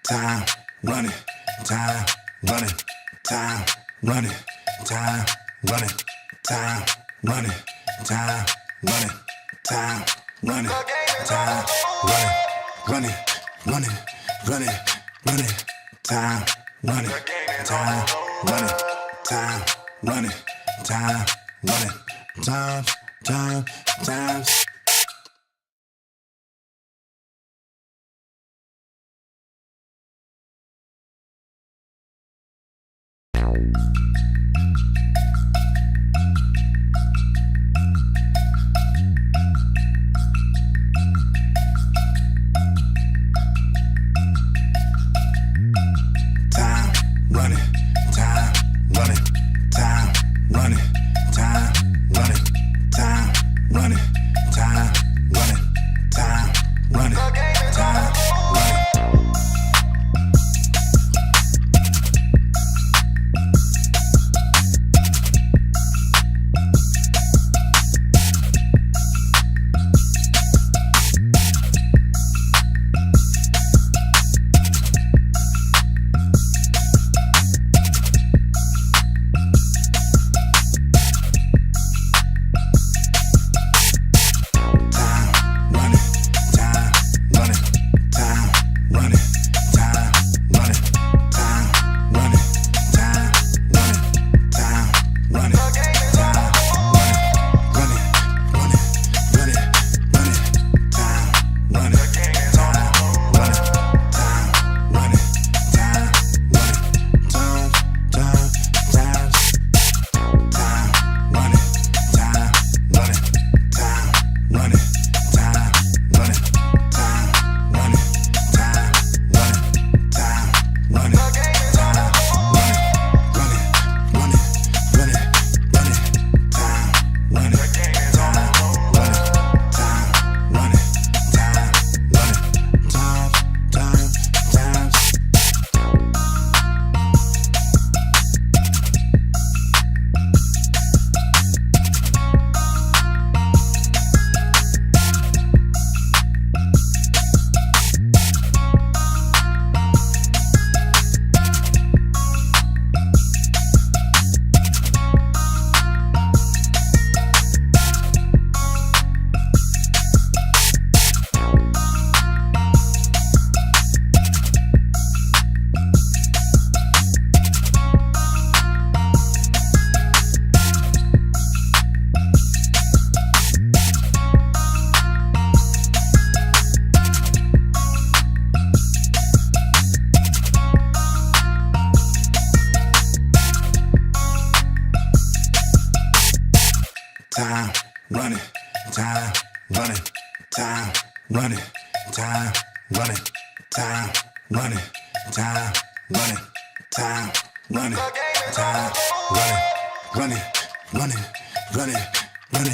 time running, time running, time running, time running, time running, time running, time running, time running, running, running, running, time running, time running, time running, time running, times. Time running, time running, time running, time running, time running, time running, time running, time running, running, running, running,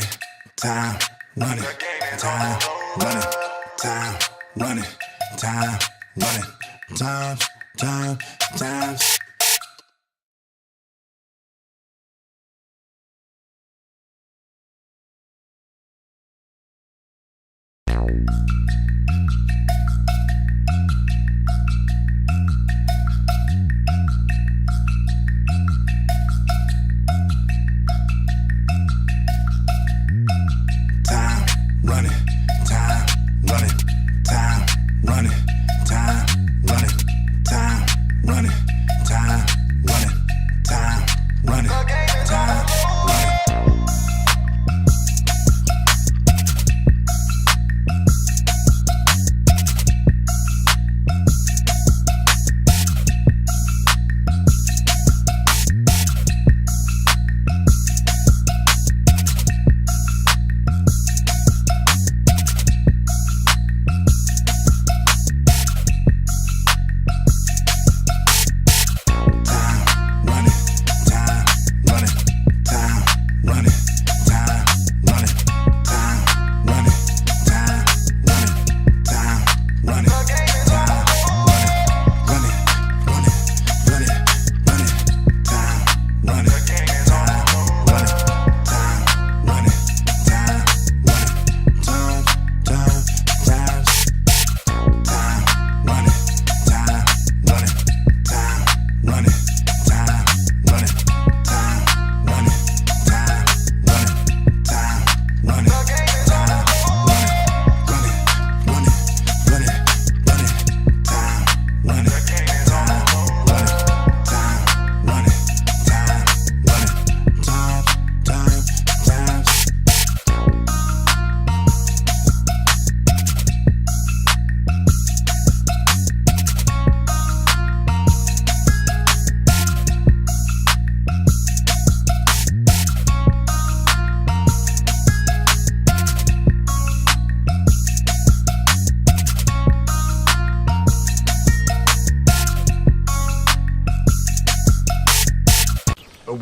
time running, time running, time running, time running, times.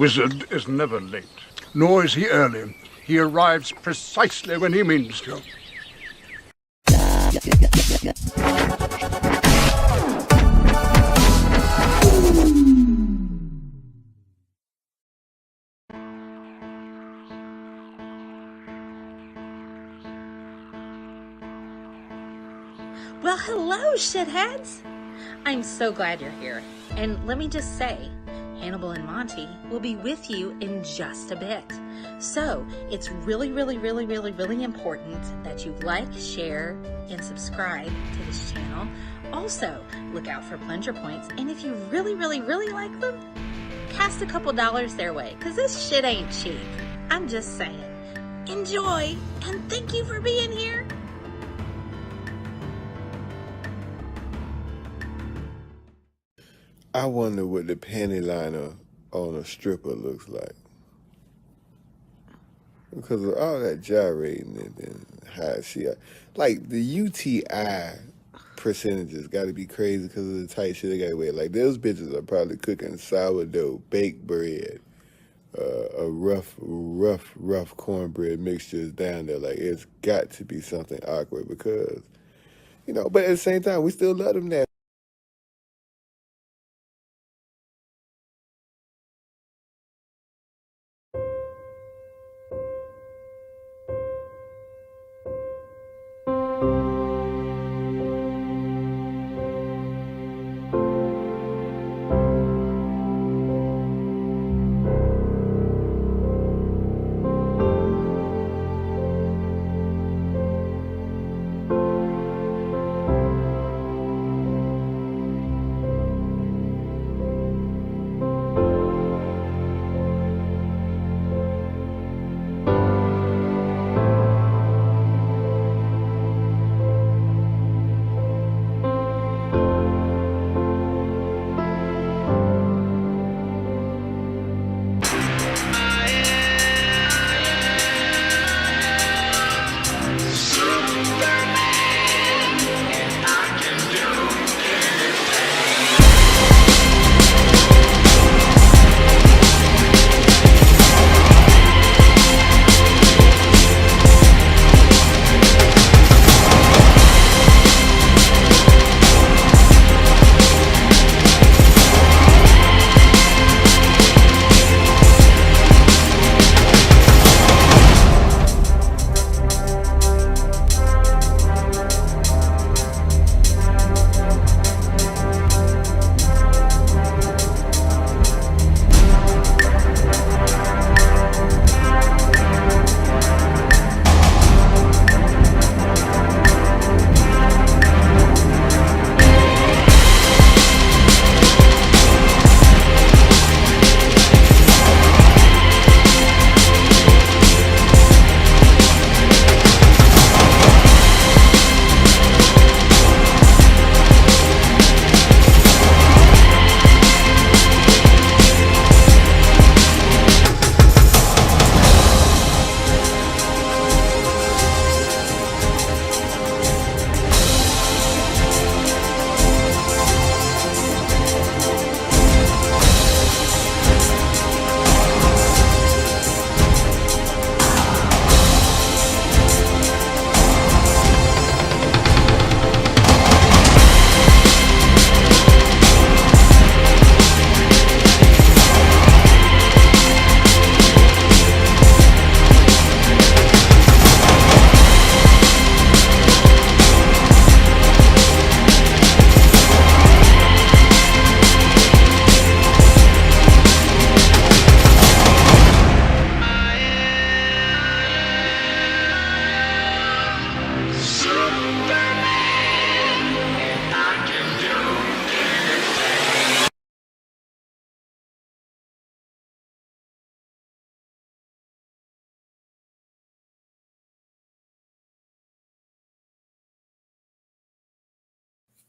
wizard is never late, nor is he early. He arrives precisely when he means to. Well, hello, shitheads! I'm so glad you're here. And let me just say, Hannibal and Monty will be with you in just a bit. So, it's really important that you like, share, and subscribe to this channel. Also, look out for plunger points. And if you really like them, cast a couple dollars their way, because this shit ain't cheap. I'm just saying. Enjoy, and thank you for being here. I wonder what the panty liner on a stripper looks like. Because of all that gyrating and how she... Like, the UTI percentages got to be crazy because of the tight shit they got to wear. Like, those bitches are probably cooking sourdough, baked bread, a rough cornbread mixtures down there. Like, it's got to be something awkward because, you know, but at the same time, we still love them now.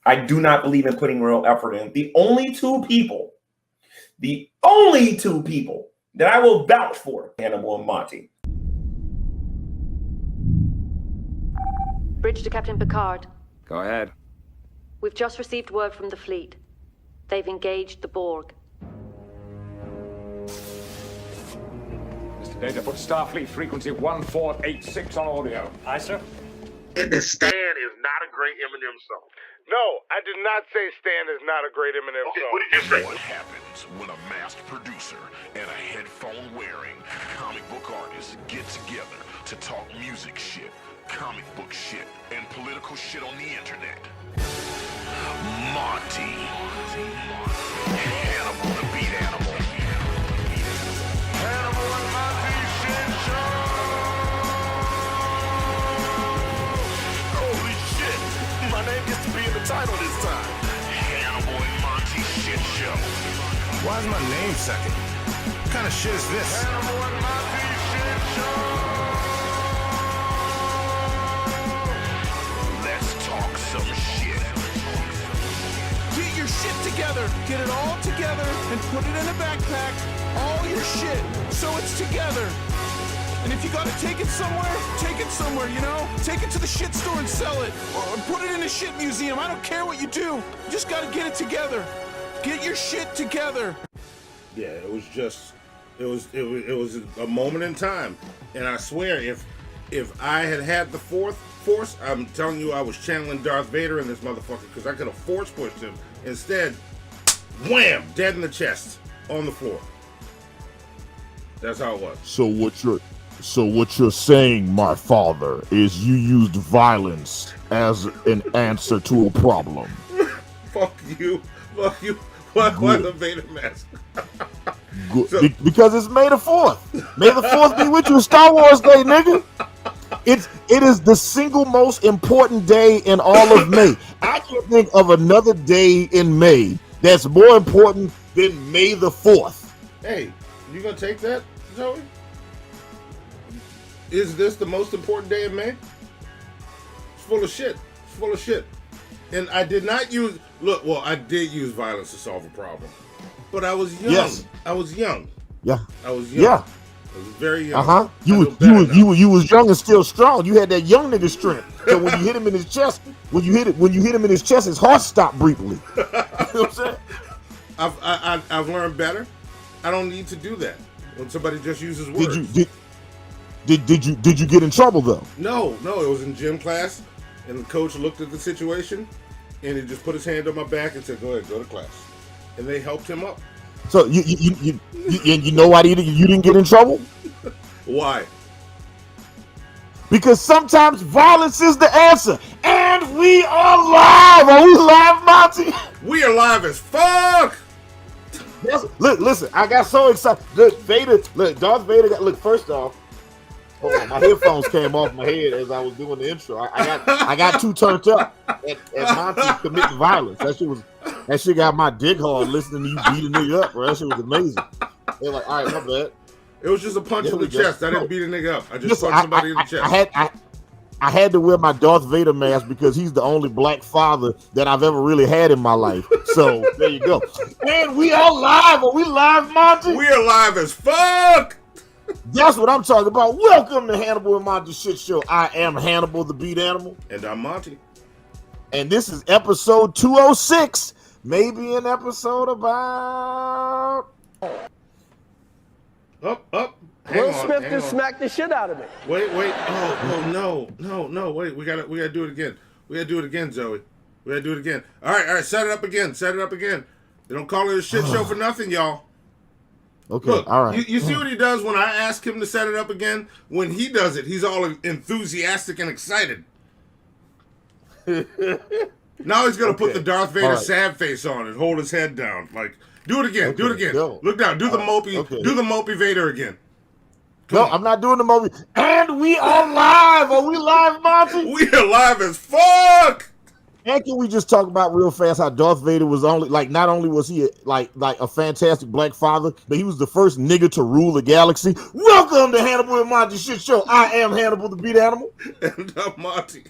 I do not believe in putting real effort in. The only two people that I will vouch for, Hannibal and Monty. Bridge to Captain Picard. Go ahead. We've just received word from the fleet. They've engaged the Borg. Data put Starfleet frequency 1486 on audio. Aye, sir. And the Stand is not a great Eminem song. No, I did not say Stan is not a great Eminem song. What did you say? What happens when a masked producer and a headphone-wearing comic book artist get together to talk music shit, comic book shit, and political shit on the internet? Monty. Hannibal the Beat Animal. Hannibal and Monty Shit Show! Holy shit! My name gets to be in the title this time. Hannibal and Monty Shit Show. Why is my name second? What kind of shit is this? Hannibal and Monty Shit Show! Let's talk some shit. Get your shit together. Get it all together and put it in a backpack. All your shit, so it's together. And if you gotta take it somewhere, you know? Take it to the shit store and sell it. Or put it in a shit museum. I don't care what you do. You just gotta get it together. Get your shit together. Yeah, it was just, it was a moment in time. And I swear, if I had the fourth force, I'm telling you, I was channeling Darth Vader in this motherfucker because I could have force pushed him. Instead, wham, dead in the chest on the floor. That's how it was. So what you're saying, my father, is you used violence as an answer to a problem. Fuck you. Why the Vader mask? Good. So, because it's May the 4th. May the 4th be with you, Star Wars Day, nigga. It is the single most important day in all of May. I can't think of another day in May that's more important than May the 4th. Hey, you gonna take that, Joey? Is this the most important day in May? It's full of shit. It's full of shit. And I did not use, I did use violence to solve a problem. But I was young. Yes. I was young. Yeah. I was young. Yeah. I was very young. Uh-huh. You was young and still strong. You had that young nigga strength. So when you hit him in his chest, when you hit him in his chest, his heart stopped briefly. You know what I'm saying? I've learned better. I don't need to do that when somebody just uses words. Did you get in trouble though? No, it was in gym class, and the coach looked at the situation, and he just put his hand on my back and said, "Go ahead, go to class," and they helped him up. So you know why you didn't get in trouble? Why? Because sometimes violence is the answer, and we are live. Are we live, Monty? We are live as fuck. Yes. Look, listen, I got so excited. Darth Vader got, first off, hold on, my headphones came off my head as I was doing the intro. I got too turned up at Monty committing violence. That shit got my dick hard listening to you beat a nigga up, bro. That shit was amazing. They're like, all right, my bad. It was just a punch in the chest. I didn't beat a nigga up. I just punched somebody in the chest. I had to wear my Darth Vader mask because he's the only black father that I've ever really had in my life. So there you go. And we are live. Are we live, Monty? We are live as fuck. That's what I'm talking about. Welcome to Hannibal and Monty Shit Show. I am Hannibal the Beat Animal. And I'm Monty. And this is episode 206. Maybe an episode about... Up. Will Smith just smacked the shit out of me. Wait. Oh, no. Wait, we gotta do it again. We gotta do it again, Zoe. We gotta do it again. All right. Set it up again. They don't call it a shit show for nothing, y'all. Okay, look, all right. You see what he does when I ask him to set it up again? When he does it, he's all enthusiastic and excited. Now he's gonna put the Darth Vader sad face on and hold his head down. Like, do it again. Do it again. Go. Look down. Do the mopey. Okay. Do the mopey Vader again. No, I'm not doing the movie. And we are live. Are we live, Monty? We are live as fuck. And can we just talk about real fast how Darth Vader was not only was he a fantastic black father, but he was the first nigga to rule the galaxy. Welcome to Hannibal and Monty Shit Show. I am Hannibal the Beat Animal. And I'm Monty.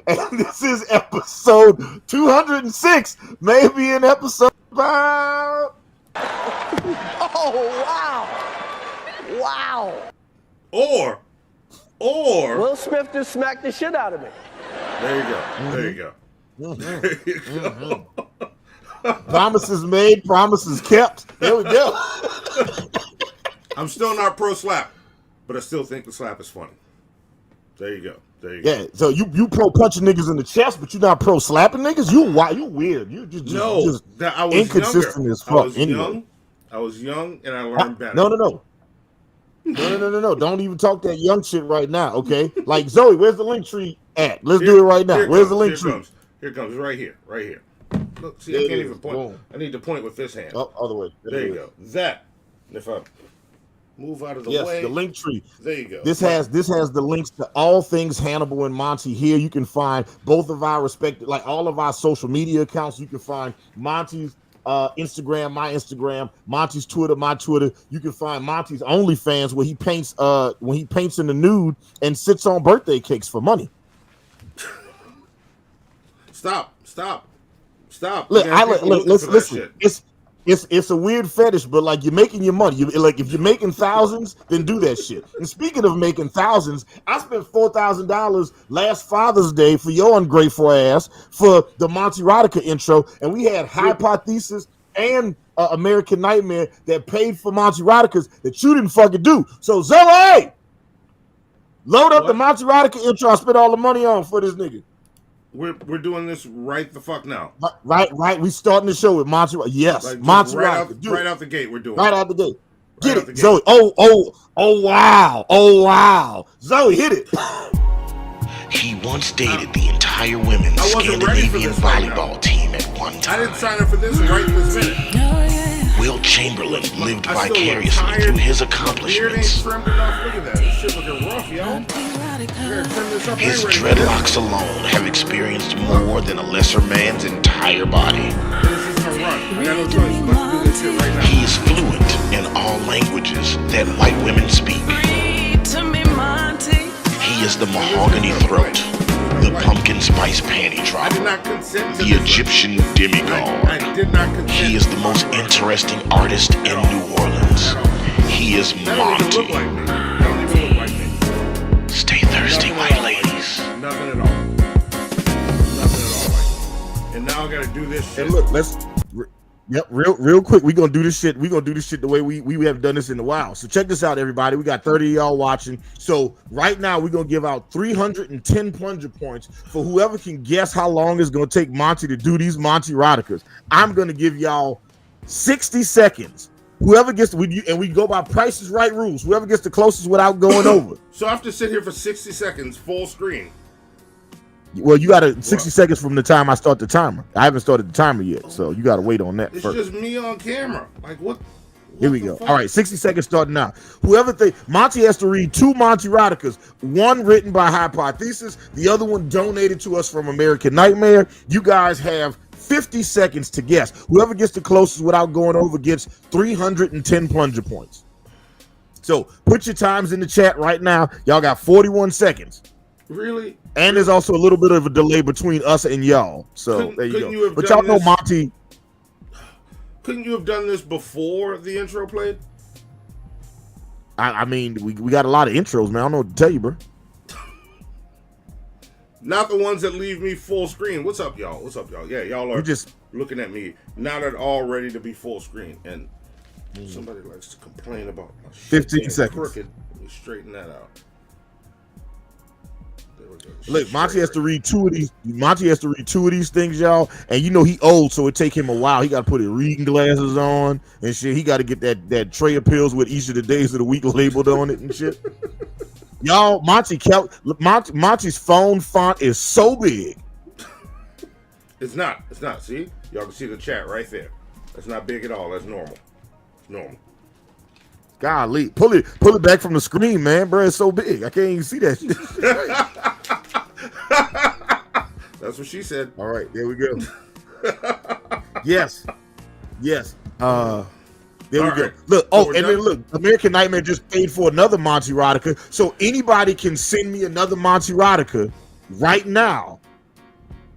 And this is episode 206. Maybe an episode about... Oh, wow. Wow. Or Will Smith just smacked the shit out of me. There you go. There you go. Promises made, promises kept. There we go. I'm still not pro slap. but I still think the slap is funny. There you go. There you go. Yeah, so you pro punching niggas in the chest, but you're not pro slapping niggas? You weird. You just I was inconsistent younger. as fuck. I was young and I learned better. No. Don't even talk that young shit right now, okay? Like, Zoe, where's the link tree at? Let's do it right now. Where's the link tree? Here comes, right here. Look, see, I can't even point. Boom. I need to point with this hand. Oh, other way. There you go. That. If I move out of the way. Yes, the link tree. There you go. This has the links to all things Hannibal and Monty. Here you can find both of our respective, like all of our social media accounts. You can find Monty's Instagram, my Instagram, Monty's Twitter, my Twitter. You can find Monty's OnlyFans where he paints in the nude and sits on birthday cakes for money. Stop. Look, listen. It's a weird fetish, but like, you're making your money. If you're making thousands, then do that shit. And speaking of making thousands, I spent $4,000 last Father's Day for your ungrateful ass for the Monterotica intro, and we had Hypothesis and American Nightmare that paid for Monteroticas that you didn't fucking do. So Zoe, load up the Monterotica intro I spent all the money on for this nigga. We're doing this right the fuck now. Right. We starting the show with Monterotica. Yes, like Monterotica. Right out the gate, we're doing right out the gate. Get it, gate. Zoe. Oh, wow. Zoe, hit it. He once dated the entire women's Scandinavian volleyball team at one time. I didn't sign up for this right this minute. Will Chamberlain lived vicariously through his accomplishments. Look at that. This shit looking rough, yo. His dreadlocks alone have experienced more than a lesser man's entire body. He is fluent in all languages that white women speak. He is the mahogany throat, the pumpkin spice panty drop, the Egyptian demigod. He is the most interesting artist in New Orleans. He is Monty. Stay thirsty, white ladies. Nothing at all. And now I gotta do this shit. And look, real quick, we're gonna do this shit. We're gonna do this shit the way we haven't done this in a while. So check this out, everybody. We got 30 of y'all watching. So right now we're gonna give out 310 plunger points for whoever can guess how long it's gonna take Monty to do these Monteroticas. I'm gonna give y'all 60 seconds. Whoever gets and we go by Price is Right rules. Whoever gets the closest without going over. So I have to sit here for 60 seconds, full screen. Well, you got 60 seconds from the time I start the timer. I haven't started the timer yet, so you got to wait on that it's first. It's just me on camera. Like, what Here we go. Fuck? All right, 60 seconds starting now. Whoever Monty has to read 2 Monteroticas, one written by Hypothesis, the other one donated to us from American Nightmare. You guys have 50 seconds to guess. Whoever gets the closest without going over gets 310 plunger points. So put your times in the chat right now. Y'all got 41 seconds. Really? And there's also a little bit of a delay between us and y'all. So there you go. But y'all know Monty. Couldn't you have done this before the intro played? I mean, we got a lot of intros, man. I don't know what to tell you, bro. Not the ones that leave me full screen. What's up, y'all? What's up, y'all? Yeah, y'all are just looking at me, not at all ready to be full screen. And somebody likes to complain about my shit 15 seconds. Crooked. Let me straighten that out. There we go. Look, Monty has to read 2 of these. Monty has to read 2 of these things, y'all. And you know he old, so it take him a while. He got to put his reading glasses on and shit. He got to get that tray of pills with each of the days of the week labeled on it and shit. Y'all, Monty's phone font is so big. It's not. See? Y'all can see the chat right there. That's not big at all. That's normal. It's normal. Golly. Pull it back from the screen, man, bro. It's so big. I can't even see that shit. That's what she said. All right, there we go. Yes. There we go. Look, and then look, American Nightmare just paid for another Monterotica. So anybody can send me another Monterotica right now.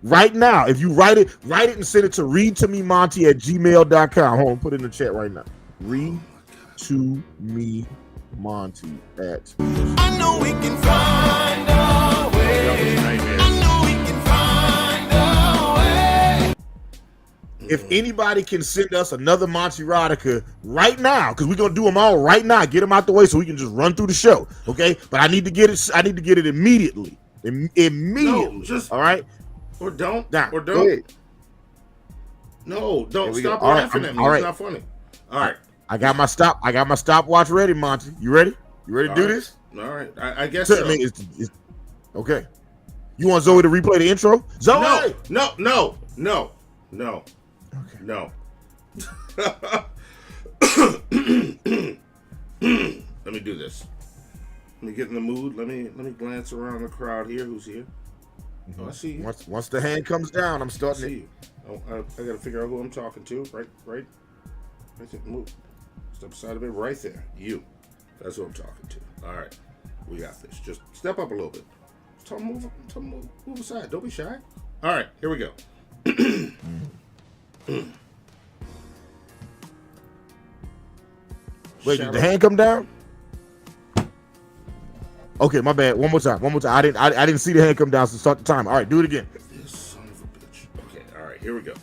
Right now. If you write it and send it to readtomemonty@gmail.com. Hold on, put it in the chat right now. Readtomemonty at. I know we can find a way. I know we can find a way. If anybody can send us another Monterotica right now, because we're gonna do them all right now, get them out the way so we can just run through the show. Okay, but I need to get it. I need to get it immediately. Immediately. No, just all right. Or don't. Now, or don't. No, don't stop laughing at me. It's not funny. All right. I got my stopwatch ready, Monty. You ready? You ready to do this? All right. I guess so. Okay. You want Zoe to replay the intro? Zoe! No. Okay. No. Let me do this. Let me get in the mood. Let me glance around the crowd here. Who's here? Oh, I see you. Once the hand comes down, I'm starting to see you. I gotta figure out who I'm talking to. Right there. Move. Step aside a bit. Right there. You. That's who I'm talking to. All right. We got this. Just step up a little bit. Tell them move aside. Don't be shy. All right. Here we go. Wait, did the hand come down? Okay, my bad. One more time. I didn't see the hand come down, so start the time. All right, do it again. This son of a bitch. Okay, all right, here we go.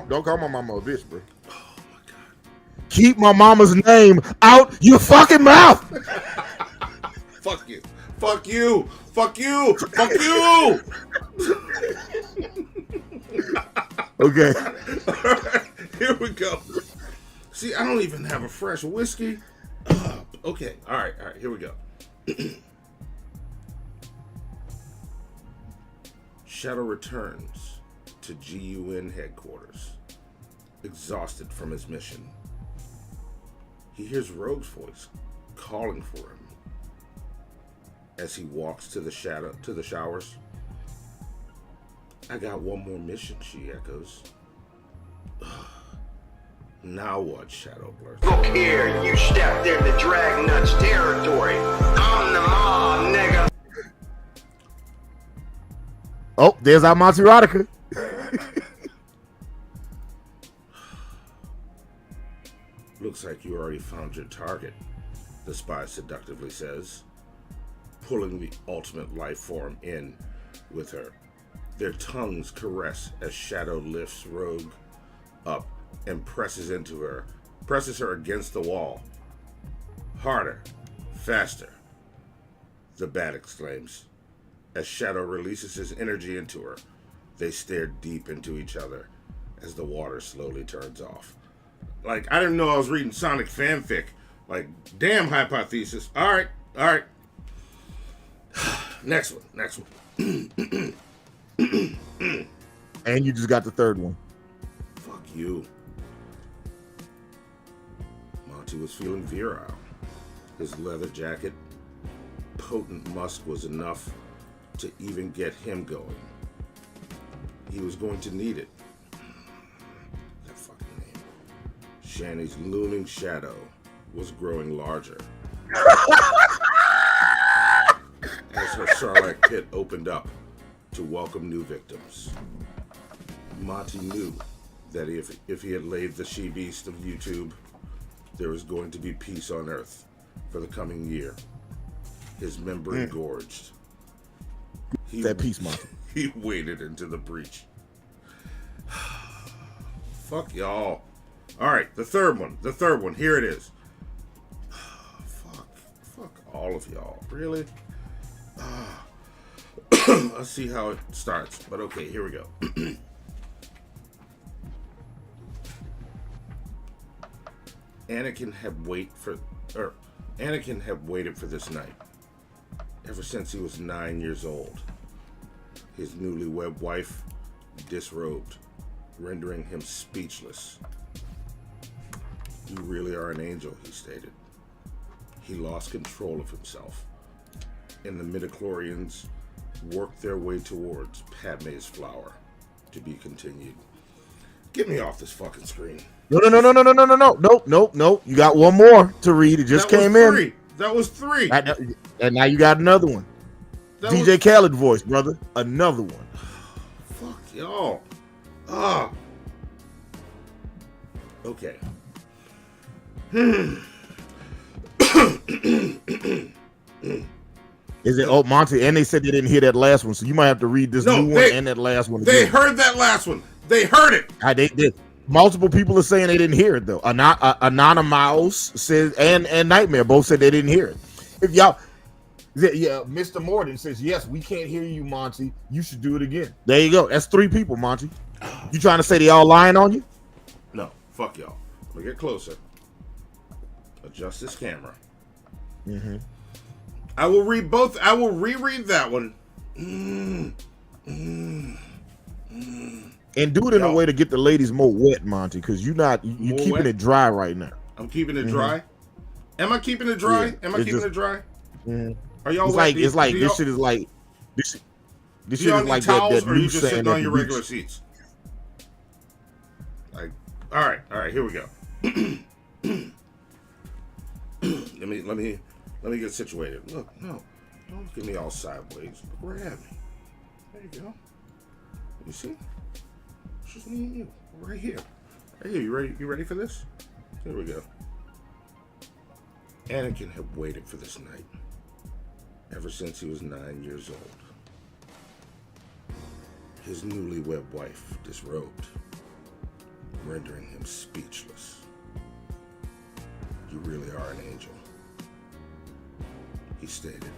Don't call my mama a bitch, bro. Oh my god. Keep my mama's name out your fucking mouth. Fuck you. Fuck you. Fuck you. Fuck you. Okay. All right, here we go. See, I don't even have a fresh whiskey. Okay, all right, here we go. Shadow returns to GUN headquarters, exhausted from his mission. He hears Rogue's voice calling for him. As he walks to the showers. I got one more mission, she echoes. Now what, Shadow blurts? Look here, you stepped into Dragnut's territory. I'm the mob, nigga. Oh, there's our Monterotica. Looks like you already found your target, the spy seductively says, pulling the ultimate life form in with her. Their tongues caress as Shadow lifts Rogue up and presses her against the wall. Harder, faster, the bat exclaims. As Shadow releases his energy into her, they stare deep into each other as the water slowly turns off. Like, I didn't know I was reading Sonic fanfic. Like, damn hypothesis. All right. Next one. And you just got the third one. Fuck you. Monty was feeling virile. His leather jacket, potent musk was enough to even get him going. He was going to need it. That fucking name. Shani's looming shadow was growing larger. As her Sarlacc pit opened up to welcome new victims. Monty knew that if he had laid the she-beast of YouTube, there was going to be peace on Earth for the coming year. His member engorged. That peace, Monty. He waded into the breach. Fuck y'all. All right, the third one. Here it is. Fuck all of y'all. Really? Let's see how it starts. But okay, here we go. Anakin had waited for this night ever since he was 9 years old. His newlywed wife disrobed, rendering him speechless. "You really are an angel," he stated. He lost control of himself, and the midichlorians worked their way towards Padme's flower, to be continued. Get me off this fucking screen. No. Nope. You got one more to read. It just came in. That was three. And now you got another one. DJ Khaled voice, brother. Another one. Fuck y'all. Okay. Is it? Oh, Monty, and they said they didn't hear that last one, so you might have to read this new one and that last one again. They heard that last one. They heard it. They did. Multiple people are saying they didn't hear it though. Anonymous says and Nightmare both said they didn't hear it. If y'all, yeah, Mr. Morton says yes, we can't hear you, Monty. You should do it again. There you go. That's 3 people, Monty. You trying to say they all lying on you? No, fuck y'all. Let me get closer. Adjust this camera. Mm-hmm. I will read both. I will reread that one. And do it in a way to get the ladies more wet, Monty, because you keeping wet? it dry right now. I'm keeping it dry. Am I keeping it dry? Yeah, Am I keeping it dry? Are y'all it's wet? like it's like this shit is like this shit is like towels, that or are you news just saying sitting on at your the regular beach. seats? Like, all right, here we go. let me get situated. Look, no, don't look at me all sideways. Look right at me. There you go. You see? It's just me and you, right here. Right here. You ready? You ready for this? Here we go. Anakin had waited for this night ever since he was 9 years old. His newlywed wife disrobed, rendering him speechless. You really are an angel, he stated.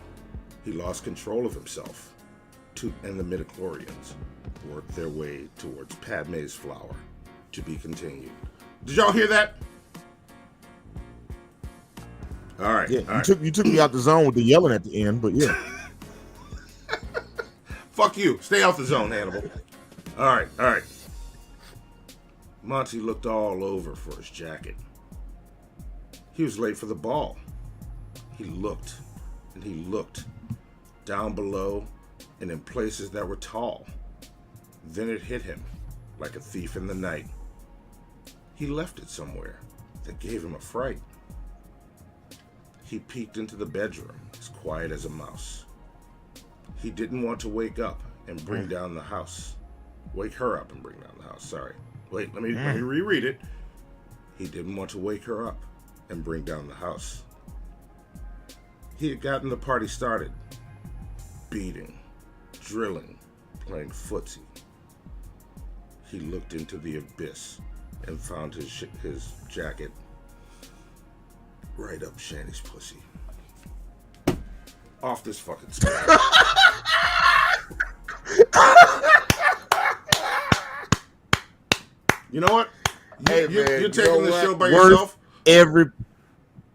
He lost control of himself, and the midichlorians worked their way towards Padme's flower, to be continued. Did y'all hear that? All right. Yeah, all right. you took me out the zone with the yelling at the end, but yeah. Fuck you. Stay out the zone, Hannibal. All right. Monty looked all over for his jacket. He was late for the ball. He looked, and he looked down below and in places that were tall. Then it hit him like a thief in the night. He left it somewhere that gave him a fright. He peeked into the bedroom, as quiet as a mouse. He didn't want to wake up and bring down the house. Wake her up and bring down the house, sorry. Wait, let me reread it. He didn't want to wake her up and bring down the house. He had gotten the party started. Beating, drilling, playing footsie. He looked into the abyss and found his jacket right up Shanny's pussy. Off this fucking screen. You know what? You're taking the show by yourself.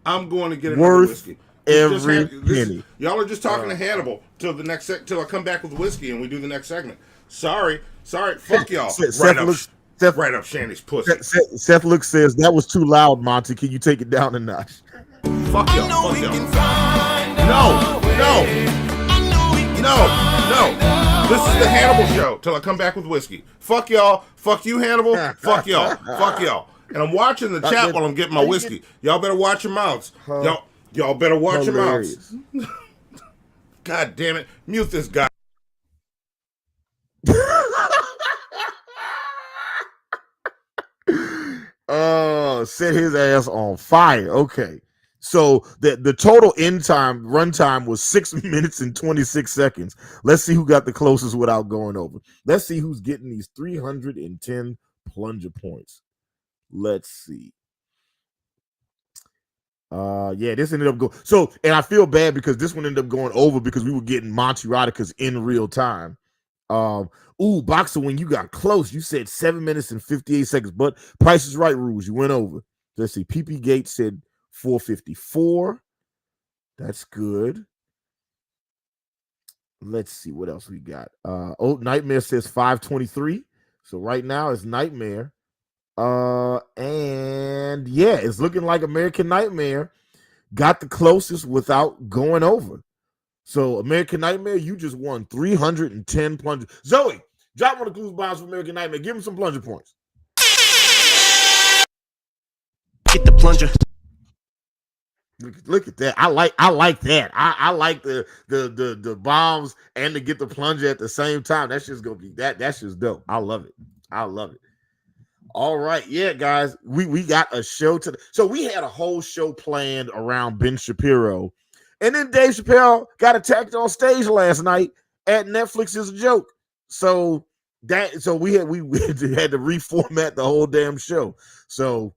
I'm going to get another whiskey. Every penny. Y'all are just talking to Hannibal till the next till I come back with whiskey and we do the next segment. Sorry. Fuck y'all. Right up Shanny's pussy. Seth Luke says that was too loud, Monty. Can you take it down a notch? Fuck y'all. No. This is the Hannibal show till I come back with whiskey. Fuck y'all. Fuck you, Hannibal. Fuck y'all. Fuck y'all. And I'm watching the chat while I'm getting my whiskey. Y'all better watch your mouths. Y'all better watch your mouths. God damn it. Mute this guy. Set his ass on fire. Okay. So the total runtime was 6 minutes and 26 seconds. Let's see who got the closest without going over. Let's see who's getting these 310 plunger points. Let's see. Yeah, this ended up going. So, and I feel bad because this one ended up going over because we were getting Monteratica's in real time. Boxer, when you got close, you said 7 minutes and 58 seconds, but Price is Right rules, you went over. Let's see. PP Gates said 4:54. That's good. Let's see what else we got. Nightmare says 5:23. So right now it's Nightmare. And yeah, it's looking like American Nightmare got the closest without going over. So American Nightmare, you just won 310 plunger. Zoe, drop one of the clues bombs for American Nightmare. Give him some plunger points. Get the plunger. Look at that. I like that. I like the bombs and to get the plunger at the same time. That's just gonna be that's just dope. I love it. All right, yeah, guys, we got a show today. So we had a whole show planned around Ben Shapiro, and then Dave Chappelle got attacked on stage last night at Netflix is a joke. So So we had to reformat the whole damn show. So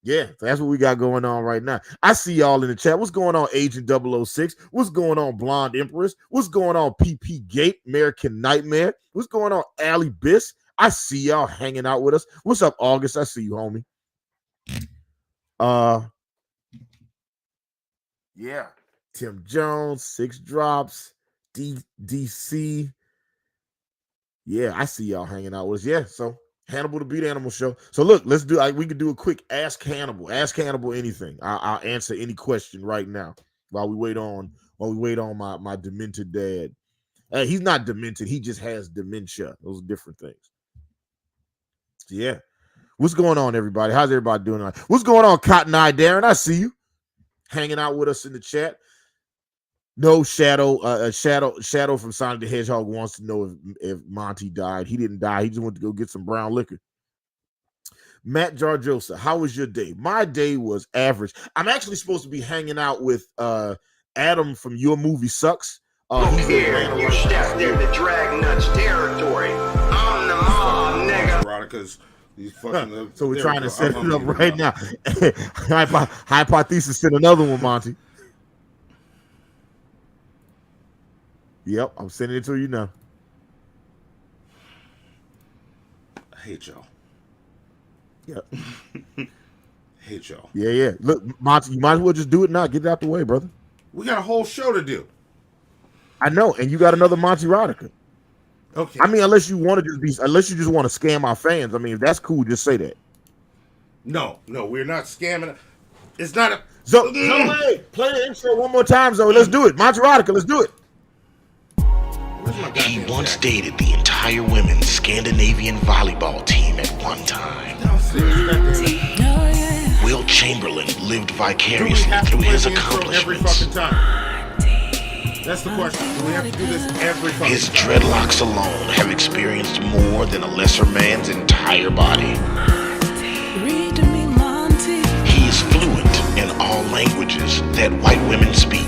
yeah, that's what we got going on right now. I see y'all in the chat. What's going on, Agent 006? What's going on, Blonde Empress? What's going on, PP Gate, American Nightmare? What's going on, Allie Biss? I see y'all hanging out with us. What's up, August? I see you, homie. Yeah. Tim Jones, 6 drops, DC. Yeah, I see y'all hanging out with us. Yeah, so Hannibal the Beat Animal Show. So look, let's do. We could do a quick Ask Hannibal. Ask Hannibal anything. I'll answer any question right now while we wait on my demented dad. He's not demented. He just has dementia. Those are different things. So yeah. What's going on, everybody? How's everybody doing tonight? What's going on, Cotton Eye Darren? I see you hanging out with us in the chat. No, Shadow from Sonic the Hedgehog wants to know if Monty died. He didn't die. He just went to go get some brown liquor. Matt Jarjosa, how was your day? My day was average. I'm actually supposed to be hanging out with Adam from Your Movie Sucks. Here, you stepped into Drag Nuts territory. I'm the mob, nigga. Veronica's these fucking. So we're trying to set it up right now. Hypothesis sent another one, Monty. Yep, I'm sending it to you now. I hate y'all. Yep. Hate y'all. Yeah. Look, Monty, you might as well just do it now. Get it out the way, brother. We got a whole show to do. I know, and you got another Monterotica. Okay. I mean, unless you want to just scam our fans. I mean, if that's cool, just say that. No, we're not scamming. It's not a. So play the intro one more time, Zoe. Let's do it. Monterotica, let's do it. He once dated the entire women's Scandinavian volleyball team at one time. Will Chamberlain lived vicariously through his accomplishments. That's the question. Do we have to do this every fucking His dreadlocks alone have experienced more than a lesser man's entire body. He is fluent in all languages that white women speak.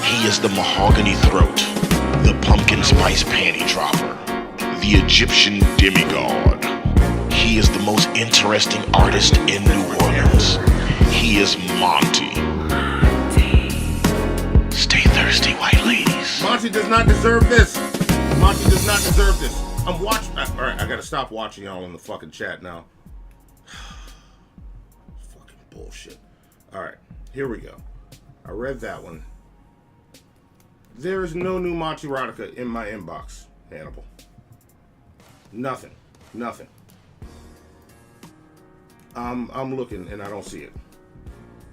He is the mahogany throat, the pumpkin spice panty dropper, the Egyptian demigod. He is the most interesting artist in New Orleans. He is Monty. Stay thirsty, white ladies. Monty does not deserve this. Monty does not deserve this. I'm watching. All right, I gotta stop watching y'all in the fucking chat now. Fucking bullshit. All right, here we go. I read that one. There is no new Monterotica in my inbox, Hannibal. Nothing. I'm looking and I don't see it.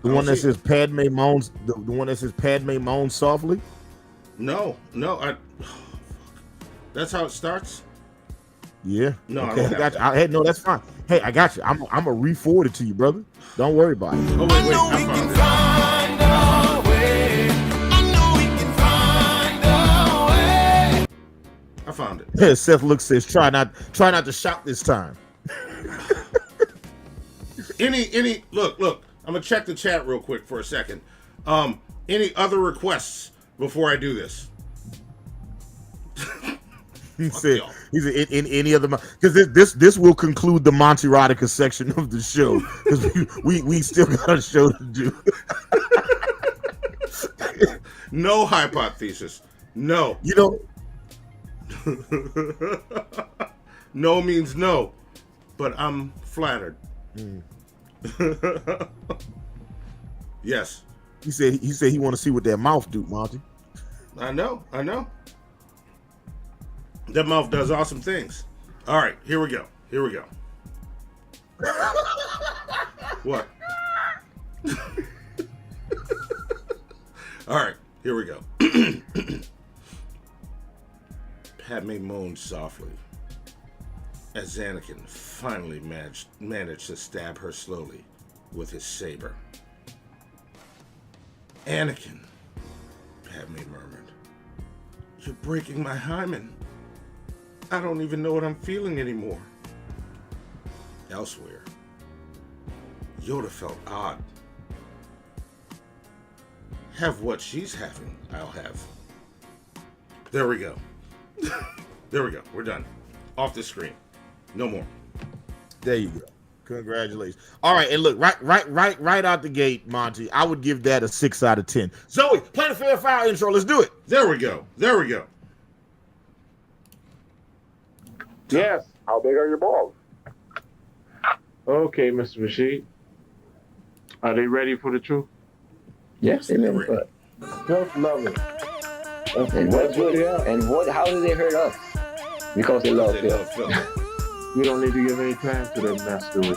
The one that says Padme moans. The one that says Padme moans softly. No. That's how it starts. Yeah. No, okay, I got you. Hey, no, that's fine. Hey, I got you. I'm gonna re-forward it to you, brother. Don't worry about it. Oh wait, I found it. I found it. Seth looks says, try not to shout this time. Any look. I'm gonna check the chat real quick for a second. Any other requests before I do this? He said in any other, because this will conclude the Monterotica section of the show, because we still got a show to do. No hypothesis. No. You know. No means no, but I'm flattered. Yes. He said he want to see what that mouth do, Monty. I know. That mouth does awesome things. All right, here we go. What? All right, here we go. Padme moaned softly as Anakin finally managed to stab her slowly with his saber. Anakin, Padme murmured, "You're breaking my hymen. I don't even know what I'm feeling anymore." Elsewhere, Yoda felt odd. "Have what she's having, I'll have." There we go. There we go. We're done. Off the screen. No more. There you go. Congratulations. All right, and look, right out the gate, Monty, I would give that a 6 out of 10. Zoe, play the fair foul intro. Let's do it. There we go. There we go. Yes. How big are your balls? Okay, Mr. Rashid. Are they ready for the truth? Yes, they never but. Just love it. And what's good? And what? How do they hurt us? Because they love Phil. We don't need to give any time to that mess, do we?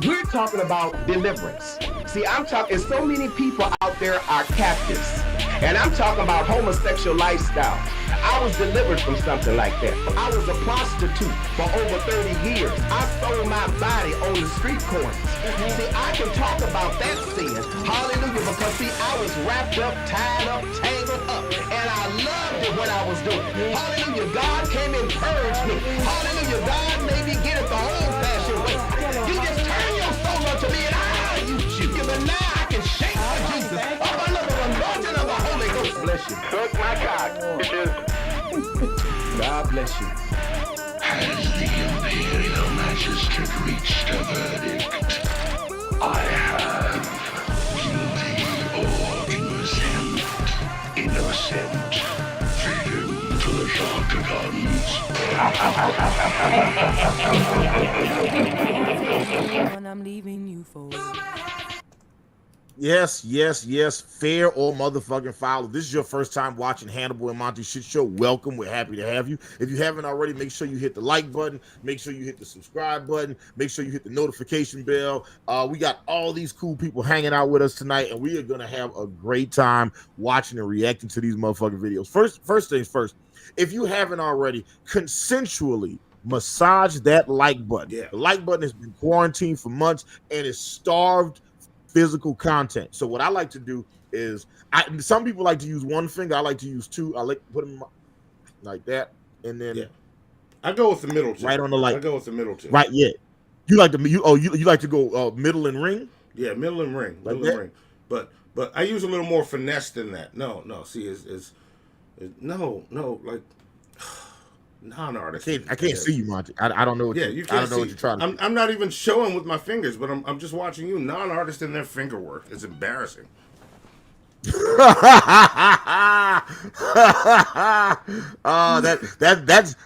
We're talking about deliverance. See, I'm talking, so many people out there are captives. And I'm talking about homosexual lifestyle. I was delivered from something like that. I was a prostitute for over 30 years. I sold my body on the street corners. See, I can talk about that sin. Hallelujah. Because see, I was wrapped up, tied up, tangled up. And I loved it what I was doing. Hallelujah. God came and purged me. Hallelujah. God made me get it the old-fashioned way. You just turn your soul unto me and I'll use you. But now I can shake for Jesus. Oh, I love the anointing of the Holy Ghost. Bless you. Suck my cock, bitches. God bless you. Has the Imperial Magistrate reached a verdict? I have. Guilty or innocent. Innocent. Feed him to the When I'm leaving you for. Yes. Fair or motherfucking foul. If this is your first time watching Hannibal and Monty Shit Show, welcome. We're happy to have you. If you haven't already, make sure you hit the like button. Make sure you hit the subscribe button. Make sure you hit the notification bell. We got all these cool people hanging out with us tonight, and we are going to have a great time watching and reacting to these motherfucking videos. First things first, if you haven't already, consensually massage that like button. Yeah. The like button has been quarantined for months and is starved physical content. So what I like to do is, some people like to use one finger. I like to use two. I like to put them like that, and then I go with the middle two. Right on the light. I go with the middle two. Right, yeah. You like to you like to go middle and ring? Yeah, middle and ring. Like Middle and ring. But I use a little more finesse than that. No. See, no, like non-artist. I can't see you, Monty. I don't know what you can't see. what you're trying to do. I'm not even showing with my fingers, but I'm just watching you. Non-artists in their finger work. It's embarrassing.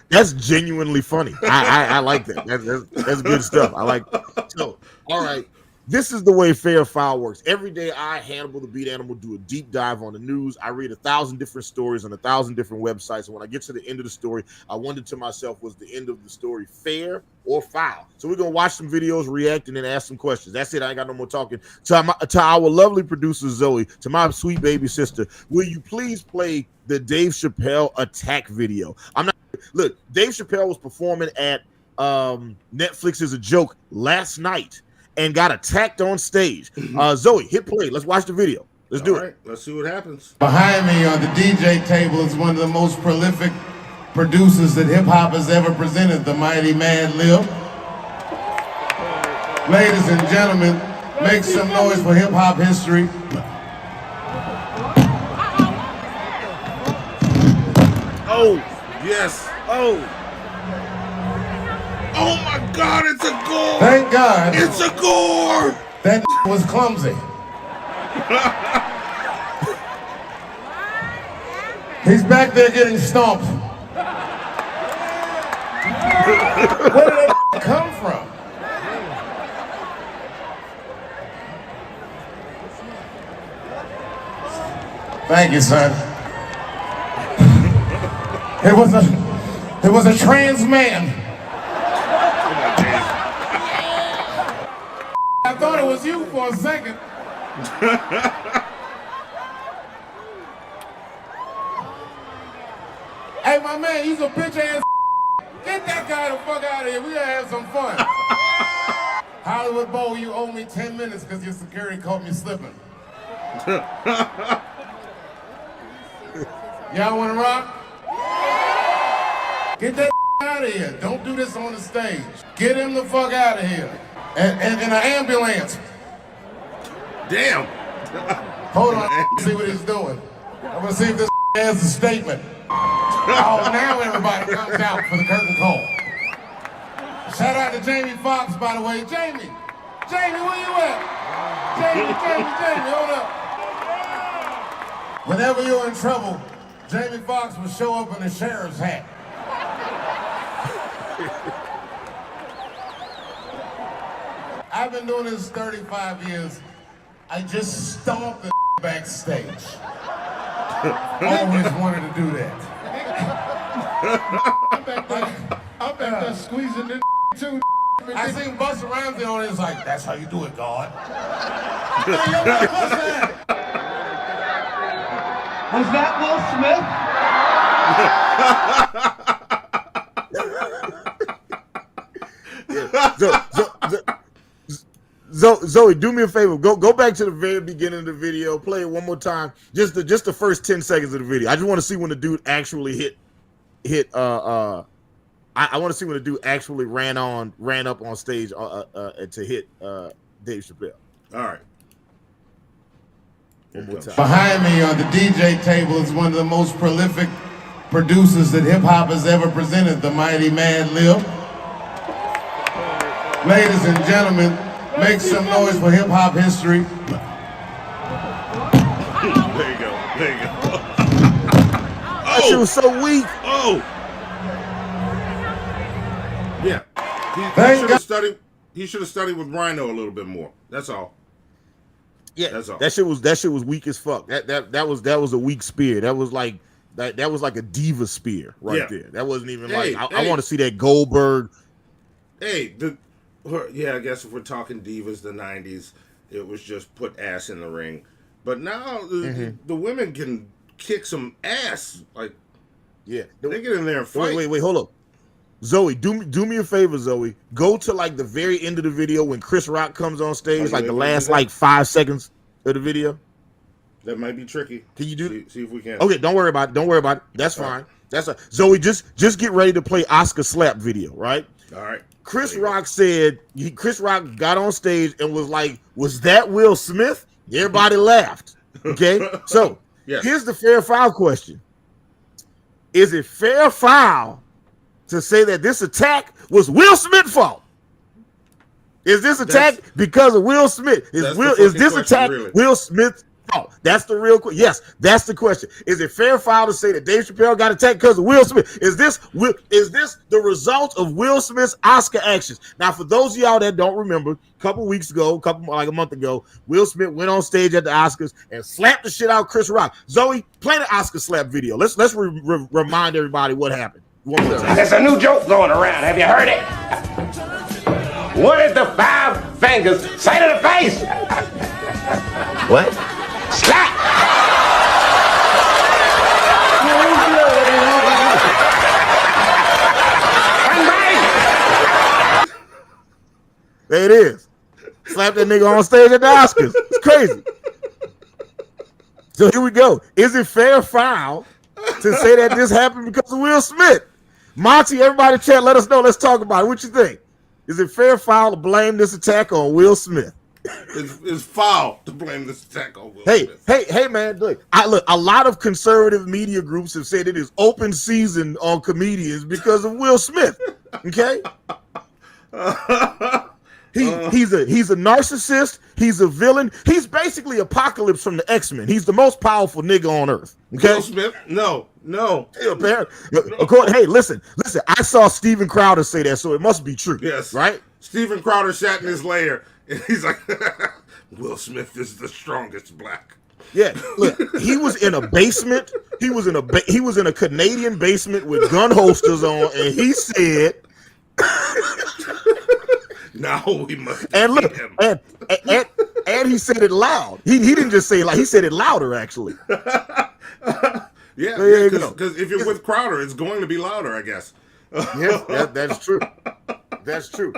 That's genuinely funny. I like that. That's good stuff. I like that. So, all right. This is the way Fair Foul works. Every day I, Hannibal the Beat Animal, do a deep dive on the news. I read 1,000 different stories on 1,000 different websites. And when I get to the end of the story, I wonder to myself, was the end of the story fair or foul? So we're going to watch some videos, react, and then ask some questions. That's it. I ain't got no more talking. To our lovely producer, Zoe, to my sweet baby sister, will you please play the Dave Chappelle attack video? Look, Dave Chappelle was performing at Netflix is a Joke last night and got attacked on stage. Zoe, hit play. Let's watch the video. Let's do it. Let's see what happens. Behind me on the DJ table is one of the most prolific producers that hip-hop has ever presented, the mighty Mad Lib. Ladies and gentlemen, make some noise for hip-hop history. Oh, yes. Oh my God, it's a gore! Thank God. It's a gore! That was clumsy. He's back there getting stomped. Where did that come from? Thank you, son. It was a trans man. I thought it was you for a second. Hey, my man, he's a bitch ass. Get that guy the fuck out of here. We gotta have some fun. Hollywood Bowl, you owe me 10 minutes because your security caught me slipping. Y'all wanna rock? Get that out of here. Don't do this on the stage. Get him the fuck out of here. And in an ambulance. Damn. Hold on, see what he's doing. I'm gonna see if this has a statement. Oh, now everybody comes out for the curtain call. Shout out to Jamie Foxx, by the way. Jamie, where you at? Jamie, hold up. Whenever you're in trouble, Jamie Foxx will show up in a sheriff's hat. I've been doing this 35 years. I just stomped the backstage. Always wanted to do that. I'm back there squeezing the too. I seen Busta Rhymes on it. It's like, that's how you do it, God. Was that Will Smith? Zoe, do me a favor. Go back to the very beginning of the video. Play it one more time. Just the first 10 seconds of the video. I just want to see when the dude actually hit. I want to see when the dude actually ran up on stage to hit Dave Chappelle. All right. One more time. Behind me on the DJ table is one of the most prolific producers that hip hop has ever presented, the mighty Mad Lib. Ladies and gentlemen, make some noise for hip hop history. There you go. That shit was so weak. Oh. Yeah. He should have studied with Rhino a little bit more. That's all. Yeah, that's all. That shit was weak as fuck. That was a weak spear. That was like a diva spear right there. That wasn't even I want to see that Goldberg. Hey, I guess if we're talking divas, the 90s, it was just put ass in the ring. But now the women can kick some ass. Like, yeah, they get in there and fight. Wait, hold up. Zoe, do me a favor, Zoe. Go to like the very end of the video when Chris Rock comes on stage, like the last 5 seconds of the video. That might be tricky. Can you do? See if we can. Okay, don't worry about it. That's fine. Zoe. Just get ready to play Oscar slap video, right? All right. Chris Rock got on stage and was like, "Was that Will Smith?" Everybody laughed. Okay, so here's the fair foul question: is it fair foul to say that this attack was Will Smith's fault? Is this attack because of Will Smith? Is this attack really Will Smith's fault? That's the real question. Yes, that's the question. Is it fair foul to say that Dave Chappelle got attacked because of Will Smith? Is this the result of Will Smith's Oscar actions? Now, for those of y'all that don't remember, a couple weeks ago, a month ago, Will Smith went on stage at the Oscars and slapped the shit out of Chris Rock. Zoe, play the Oscar slap video. Let's remind everybody what happened. There's a new joke going around. Have you heard it? What did the 5 fingers say to the face? What? Slap! There it is. Slap that nigga on stage at the Oscars. It's crazy. So here we go. Is it fair foul to say that this happened because of Will Smith? Monty, everybody chat, let us know. Let's talk about it. What you think? Is it fair foul to blame this attack on Will Smith? It's foul to blame this attack on Will Smith. Hey, man, look, a lot of conservative media groups have said it is open season on comedians because of Will Smith. Okay? He's a narcissist. He's a villain. He's basically Apocalypse from the X-Men. He's the most powerful nigga on earth. Okay? Will Smith? No. Hey, listen. I saw Steven Crowder say that, so it must be true. Yes. Right? Steven Crowder sat in his lair, and he's like, Will Smith is the strongest black. Yeah, look, he was in a basement. He was in a Canadian basement with gun holsters on, and he said, "Now we must." And look, him. and he said it loud. He didn't just say it he said it louder actually. Yeah, because if you're with Crowder, it's going to be louder, I guess. Yes, that's true. That's true.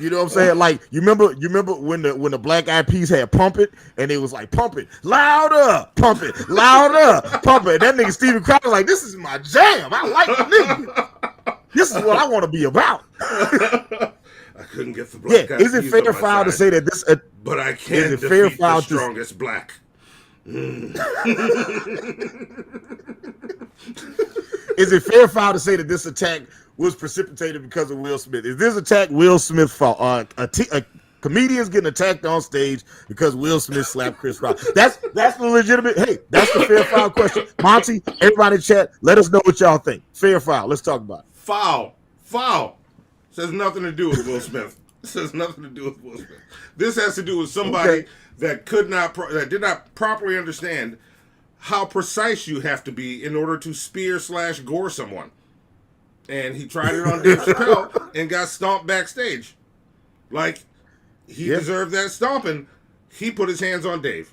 You know what I'm saying? Like you remember when the Black Eyed Peas had "Pump It" and it was like "Pump it louder, pump it louder, pump it." And that nigga Steven Crowder like, "This is my jam. I like the nigga. This is what I want to be about." I couldn't get the Black Eyed Peas. Is it fair foul to say that this? But I can't defeat fair foul the strongest black. Is it fair foul to say that this attack was precipitated because of Will Smith? Is this attack Will Smith's fault? A comedian's getting attacked on stage because Will Smith slapped Chris Rock. That's the legitimate. Hey, that's the fair foul question. Monty, everybody in chat, let us know what y'all think. Fair foul. Let's talk about it. Foul. This has nothing to do with Will Smith. This has nothing to do with Will Smith. This has to do with somebody that did not properly understand how precise you have to be in order to spear/gore someone. And he tried it on Dave Chappelle and got stomped backstage. Like, he deserved that stomping. He put his hands on Dave.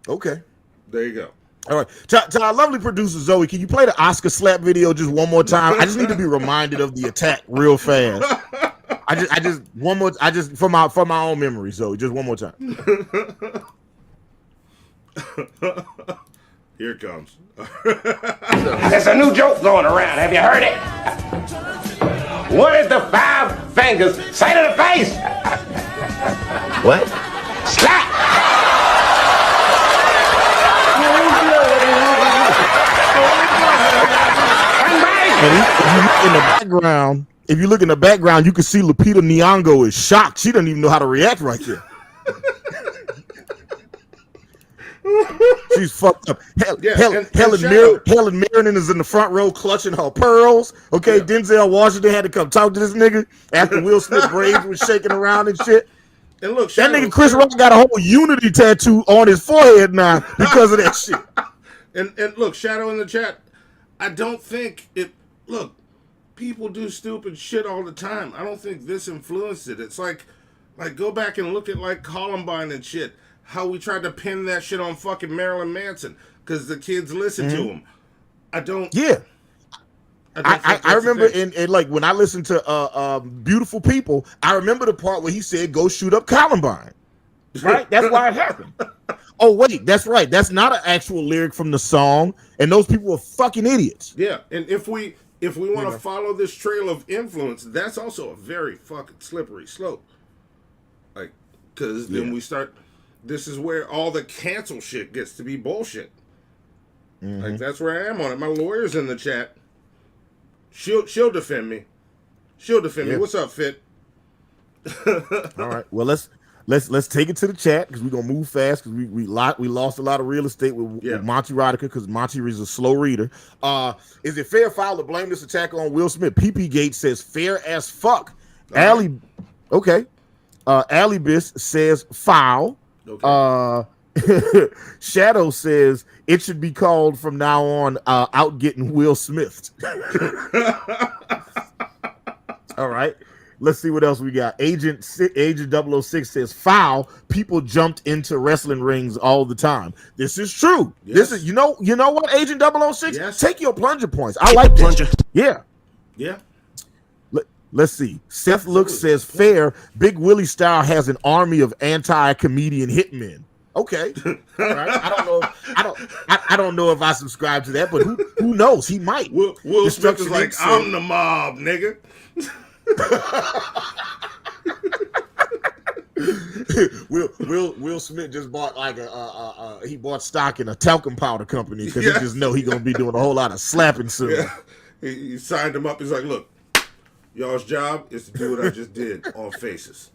Okay. There you go. All right. To our lovely producer, Zoe, can you play the Oscar slap video just one more time? I just need to be reminded of the attack real fast. I just for my own memory, Zoe, just one more time. Here it comes. There's a new joke going around. Have you heard it? What is the 5 fingers say to the face? What? Slap! And if you look in the background, you can see Lupita Nyong'o is shocked. She doesn't even know how to react right there. She's fucked up. Helen Mirren is in the front row clutching her pearls. Okay, Denzel Washington had to come talk to this nigga after Will Smith braids was shaking around and shit. And look, that nigga Chris Rock got a whole Unity tattoo on his forehead now because of that shit. And look, Shadow in the chat, I don't think it. Look, people do stupid shit all the time. I don't think this influenced it. It's like go back and look at like Columbine and shit. How we tried to pin that shit on fucking Marilyn Manson because the kids listened to him. I don't. Yeah. I remember in like when I listened to Beautiful People, I remember the part where he said, "Go shoot up Columbine." Right? That's why it happened. Oh wait, that's right. That's not an actual lyric from the song, and those people were fucking idiots. Yeah, and if we want to follow this trail of influence, that's also a very fucking slippery slope. Like, because then we start. This is where all the cancel shit gets to be bullshit. Like, that's where I am on it. My lawyer's in the chat. She'll defend me. She'll defend me. What's up, Fit? All right. Well, let's take it to the chat because we're gonna move fast because we lost a lot of real estate with Monterotica because Monty is a slow reader. Is it fair foul to blame this attack on Will Smith? PP Gate says fair as fuck. Allie Bis says foul. Okay. Shadow says it should be called from now on out getting Will Smith. All right. Let's see what else we got. Agent 006 says foul. People jumped into wrestling rings all the time. This is true. Yes. This is you know what, Agent 006? Yes. Take your plunger points. I like plunger. Yeah. Yeah. Let's see. Seth Looks says fair. Big Willie Style has an army of anti-comedian hitmen. Okay. All right. I don't know if I subscribe to that, but who knows? He might. Will Smith is like, I'm the mob, nigga. Will Smith just bought like he bought stock in a talcum powder company because he just know he gonna be doing a whole lot of slapping soon. Yeah. He signed him up. He's like, look, y'all's job is to do what I just did on Faces.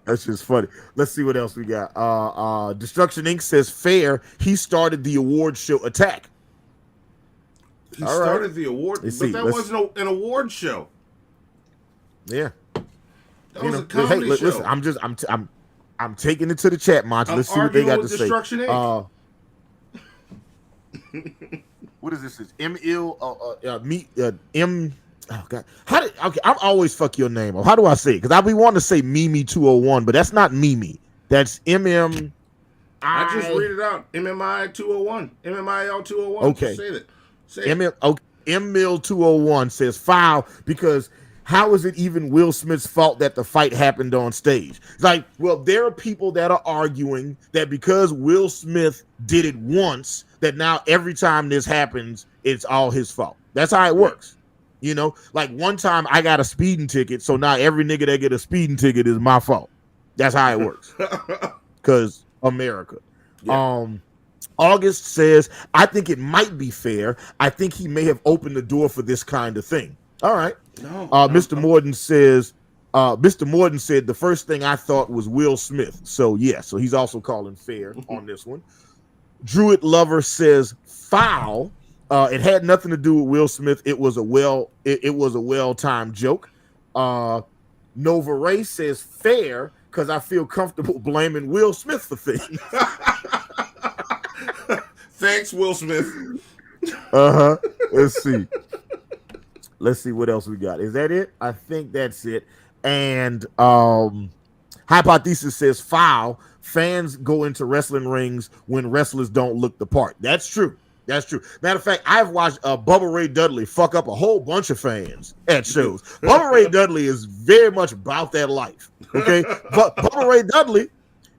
That's just funny. Let's see what else we got. Destruction Inc. says fair. He started the award show attack. He started the award, but that wasn't an award show. Yeah, that was a comedy show. Listen, I'm taking it to the chat, Monty. Let's see what they got to say. Destruction Inc. What is this? It's M. Oh God! I'm always fuck your name up. How do I say it? Because I be wanting to say Mimi 201, but that's not Mimi. That's MM. I just read it out. MMI 201. MMIL 201. Okay. Say it. ML 201 says foul because how is it even Will Smith's fault that the fight happened on stage? It's like, well, there are people that are arguing that because Will Smith did it once, that now every time this happens, it's all his fault. That's how it works. You know, like one time I got a speeding ticket, so now every nigga that get a speeding ticket is my fault. That's how it works. Because America. Yeah. August says, I think it might be fair. I think he may have opened the door for this kind of thing. All right. Mr. Morden says, Mr. Morden said the first thing I thought was Will Smith. So yeah, so he's also calling fair on this one. Druid Lover says foul. It had nothing to do with Will Smith. It was a well-timed joke. Nova Ray says fair because I feel comfortable blaming Will Smith for things. Thanks, Will Smith. Let's see. Let's see what else we got. Is that it? I think that's it. And Hypothesis says foul. Fans go into wrestling rings when wrestlers don't look the part. That's true. That's true. Matter of fact, I've watched Bubba Ray Dudley fuck up a whole bunch of fans at shows. Bubba Ray Dudley is very much about that life. Okay, but Bubba Ray Dudley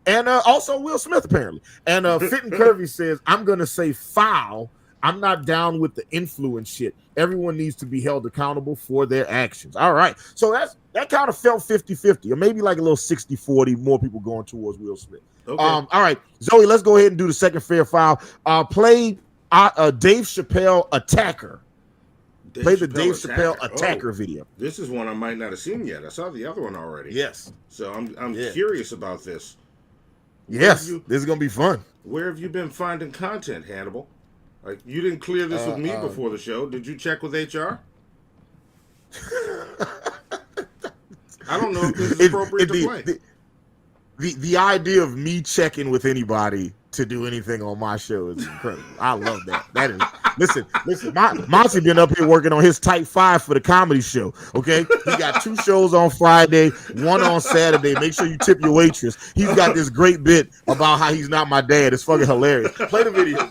and also Will Smith apparently. And Fit and Curvy says, I'm gonna say foul. I'm not down with the influence shit. Everyone needs to be held accountable for their actions. All right. So that kind of felt 50-50, or maybe like a little 60-40, more people going towards Will Smith. Okay. All right, Zoe, let's go ahead and do the second fair foul. Play Dave Chappelle Attacker. Play the Dave Chappelle Attacker video. This is one I might not have seen yet. I saw the other one already. Yes. So I'm curious about this. Yes, this is gonna be fun. Where have you been finding content, Hannibal? Like, you didn't clear this with me before the show. Did you check with HR? I don't know if this is appropriate to play. The idea of me checking with anybody to do anything on my show is incredible. I love that. That is listen. Monty been up here working on his Type 5 for the comedy show. Okay, he got 2 shows on Friday, 1 on Saturday. Make sure you tip your waitress. He's got this great bit about how he's not my dad. It's fucking hilarious. Play the video.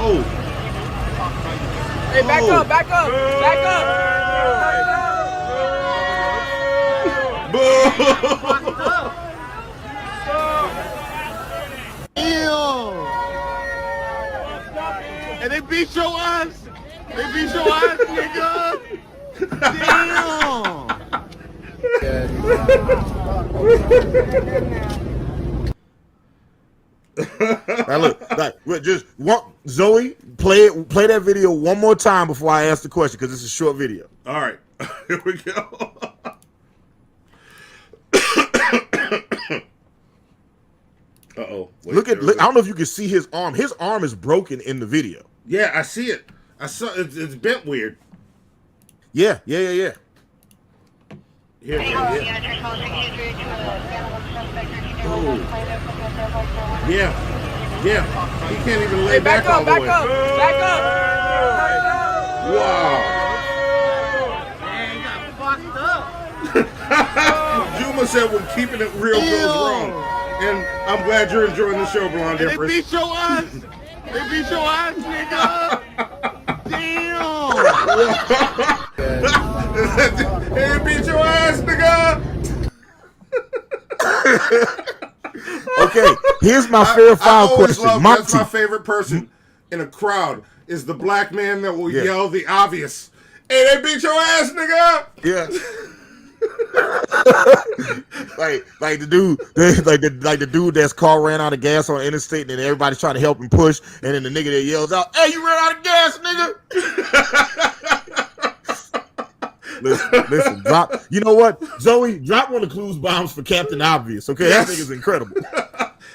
Oh. Hey, back up, back up, back up. And they beat your ass. They beat your ass, nigga. Now look, like, just Zoe, play that video one more time before I ask the question because it's a short video. All right, here we go. Look, I don't know if you can see his arm. His arm is broken in the video. Yeah, I see it. I saw it. It's bent weird. Yeah. Here. Oh. Yeah. He can't even lay back all the way. Back up. Wow. Man, you got fucked up. Juma said when keeping it real goes wrong. And I'm glad you're enjoying the show, Blonde Empress. They beat your ass. They beat your ass, nigga. Damn. They beat your ass, nigga. Okay, here's my fair foul question. That's my favorite person in a crowd is the black man that will yell the obvious. Hey, they beat your ass, nigga. Yeah. like the dude that's car ran out of gas on the interstate and then everybody's trying to help him push and then the nigga that yells out, "Hey, you ran out of gas, nigga!" listen, drop. You know what, Zoe? Drop one of the clues bombs for Captain Obvious. Okay, that thing is incredible.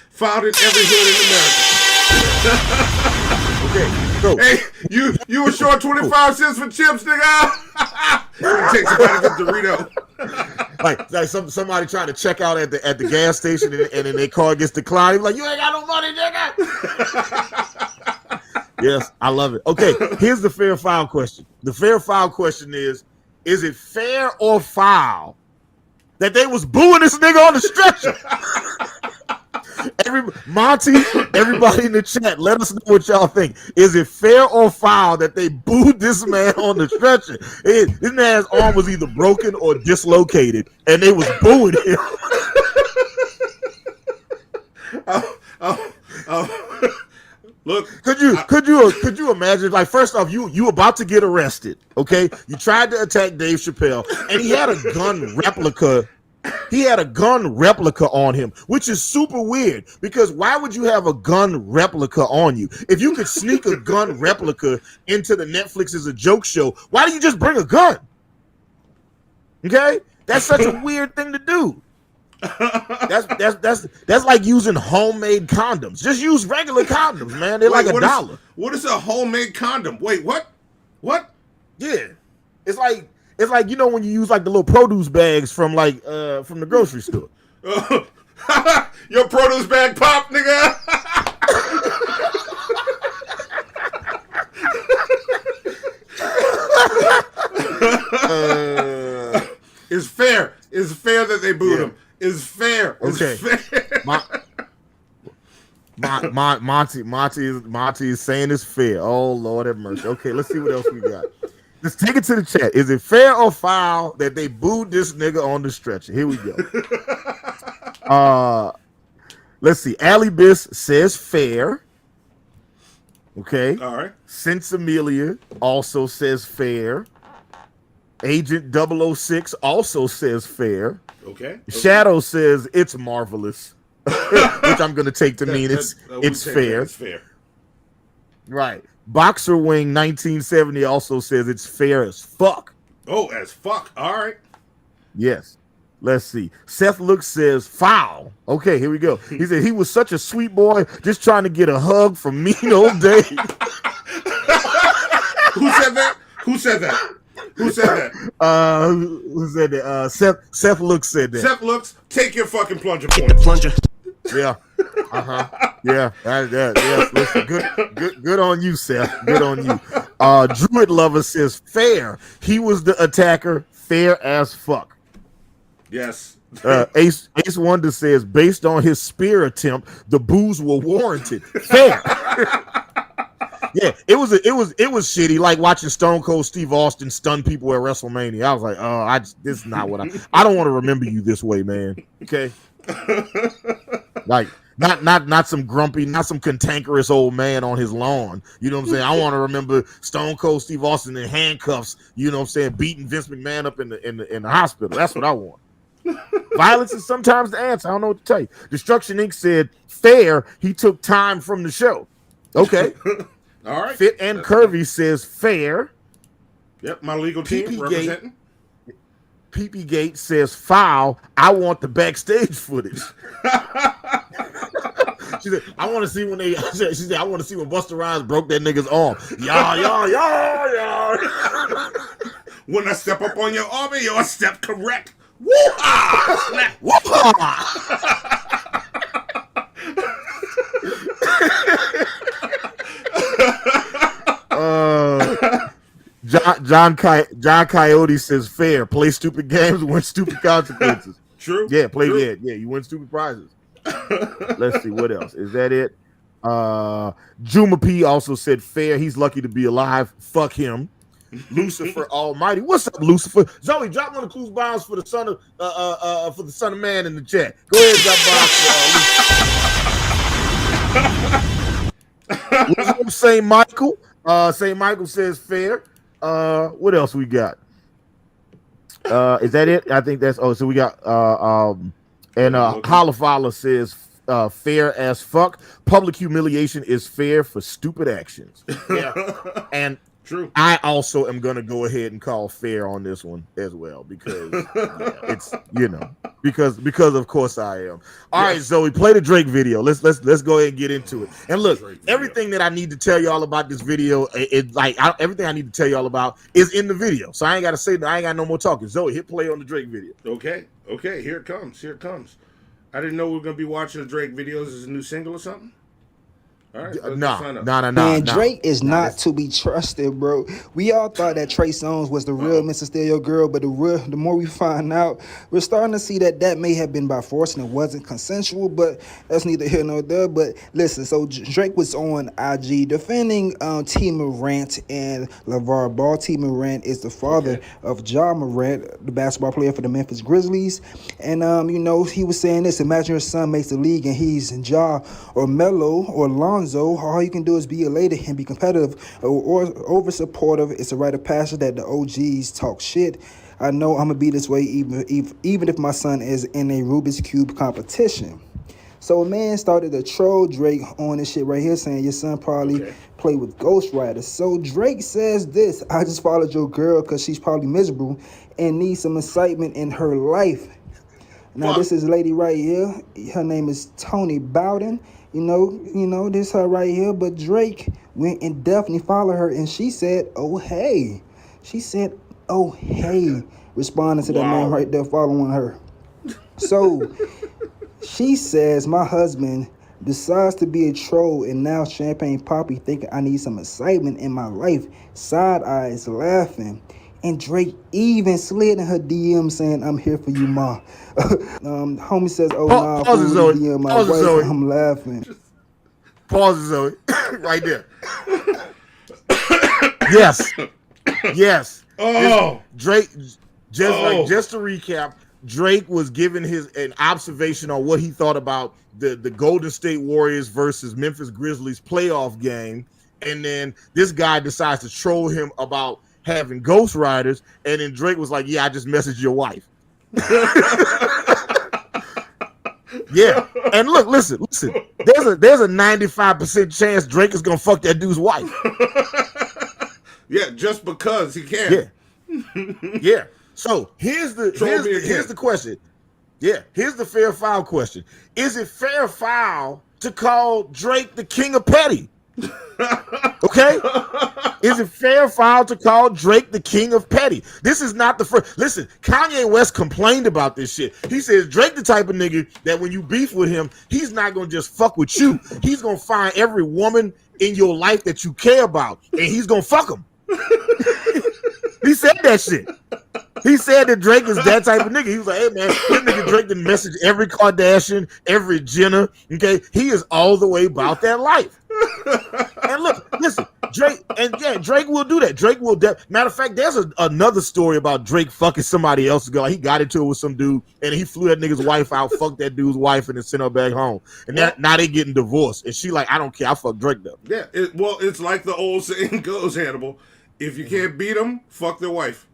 Found in every hood in America. Okay, go. Hey, you were short 25 cents for chips, nigga. Take somebody to Dorito. Like somebody trying to check out at the gas station and then their car gets declined. Like, you ain't got no money, nigga. Yes, I love it. Okay, here's the fair foul question. The fair foul question is it fair or foul that they was booing this nigga on the stretcher? Everybody in the chat, let us know what y'all think. Is it fair or foul that they booed this man on the stretcher? This man's arm was either broken or dislocated, and they was booing him. Look, could you imagine? Like, first off, you about to get arrested, okay? You tried to attack Dave Chappelle, and he had a gun replica He had a gun replica on him, which is super weird because why would you have a gun replica on you? If you could sneak a gun replica into the Netflix as a joke show, why do you just bring a gun? Okay? That's such a weird thing to do. That's like using homemade condoms. Just use regular condoms, man. They're like $1. What is a homemade condom? Wait, what? What? Yeah. It's like you know when you use like the little produce bags from the grocery store. Your produce bag pop, nigga. It's fair. It's fair that they booed him. It's fair. It's fair. Monty is saying it's fair. Oh Lord have mercy. Okay, let's see what else we got. Let's take it to the chat. Is it fair or foul that they booed this nigga on the stretcher? Here we go. Let's see. Ali Biss says fair. Okay. All right. Since Amelia also says fair. Agent 006 also says fair. Okay. Shadow says it's marvelous, which I'm going to take to mean it's fair. It's fair. Right. Boxer Wing 1970 also says it's fair as fuck. Oh, as fuck. All right. Yes. Let's see. Seth Looks says foul. Okay, here we go. He said he was such a sweet boy, just trying to get a hug from mean old Dave. Who said that? Who said that? Who said that? Who said that? Seth Looks said that. Seth Looks, take your fucking plunger points. Plunger. Yeah. Yeah. Yes. Listen, good on you, Seth. Good on you. Druid Lover says fair. He was the attacker. Fair as fuck. Yes. Ace Wonder says based on his spear attempt, the boos were warranted. Fair. Yeah, it was shitty, like watching Stone Cold Steve Austin stun people at WrestleMania. I was like, oh, this is not what I don't want to remember you this way, man. Okay. Like not some grumpy, not some cantankerous old man on his lawn. You know what I'm saying? I want to remember Stone Cold Steve Austin in handcuffs, you know what I'm saying, beating Vince McMahon up in the hospital. That's what I want. Violence is sometimes the answer. I don't know what to tell you. Destruction Inc. said fair, he took time from the show. Okay. All right. Fit and Curvy says fair. Yep, my legal team representing. PP Gate says foul. I want the backstage footage. She said, I want to see when she said, I want to see when Busta Rhymes broke that nigga's arm. Yeah. When I step up on your arm, you'll step correct. Woo-ha! Snap. Woo-ha! John Coyote says fair. Play stupid games, win stupid consequences. True. Yeah, you win stupid prizes. Let's see what else. Is that it? Juma P also said fair. He's lucky to be alive. Fuck him. Lucifer Almighty. What's up, Lucifer? Zoe, drop one of the clues bombs for the son of man in the chat. Go ahead, drop bombs for Lucifer. St. Michael. St. Michael says fair. What else we got? Is that it? I think that's so we got Holofala says fair as fuck. Public humiliation is fair for stupid actions. Yeah. And true. I also am gonna go ahead and call fair on this one as well because it's because of course I am. All right, Zoe, play the Drake video. Let's go ahead and get into it. And look, everything that I need to tell y'all about this video, everything I need to tell y'all about is in the video. So I ain't gotta say I ain't got no more talking. Zoe, hit play on the Drake video. Okay, here it comes. I didn't know we were gonna be watching the Drake videos as a new single or something. All right, no. Man, Drake is not to be trusted, bro. We all thought that Trey Songz was the real Mr. Stereo Girl, but the more we find out, we're starting to see that may have been by force and it wasn't consensual, but that's neither here nor there. But listen, so Drake was on IG defending T. Morant and LeVar Ball. T. Morant is the father of Ja Morant, the basketball player for the Memphis Grizzlies. And, he was saying this: imagine your son makes the league and he's Ja or Melo or Lonzo. All you can do is be elated and be competitive or over supportive. It's a rite of passage that the OGs talk shit. I know I'm gonna be this way even if my son is in a Rubik's Cube competition. So a man started to troll Drake on this shit right here, saying your son probably play with Ghost Riders. So Drake says this: I just followed your girl because she's probably miserable and needs some excitement in her life. Now this is lady right here. Her name is Tony Bowden. You know, this her right here. But Drake went and definitely followed her, and she said, "Oh hey," she said, "Oh hey," responding to that man right there following her. So she says, my husband decides to be a troll, and now Champagne Poppy thinking I need some excitement in my life. Side eyes laughing. And Drake even slid in her DM saying, I'm here for you, ma. Homie says, oh, nah, pause it, Zoe. DM my Pause it, wife. Zoe. I'm laughing. Pause it, Zoe. Right there. Yes. Yes. Oh. Drake, just to recap, Drake was giving an observation on what he thought about the Golden State Warriors versus Memphis Grizzlies playoff game. And then this guy decides to troll him about having Ghost Riders. And then Drake was like, yeah, I just messaged your wife. Yeah. And look, listen. There's a 95% chance Drake is going to fuck that dude's wife. Yeah, just because he can. Yeah. Yeah. So here's the question. Yeah, here's the fair foul question. Is it fair foul to call Drake the king of petty? Okay? Is it fair foul to call Drake the king of petty? This is not the first. Listen, Kanye West complained about this shit. He says Drake the type of nigga that when you beef with him, he's not going to just fuck with you. He's going to find every woman in your life that you care about, and he's going to fuck them. He said that shit. He said that Drake is that type of nigga. He was like, hey, man, this nigga Drake done message every Kardashian, every Jenner, okay? He is all the way about that life. And look, listen, Drake will do that. Drake will. Matter of fact, there's another story about Drake fucking somebody else's girl. He got into it with some dude, and he flew that nigga's wife out, fucked that dude's wife, and then sent her back home. And now they getting divorced. And she like, I don't care. I fuck Drake though. Yeah, it's like the old saying goes, Hannibal. If you can't beat them, fuck their wife.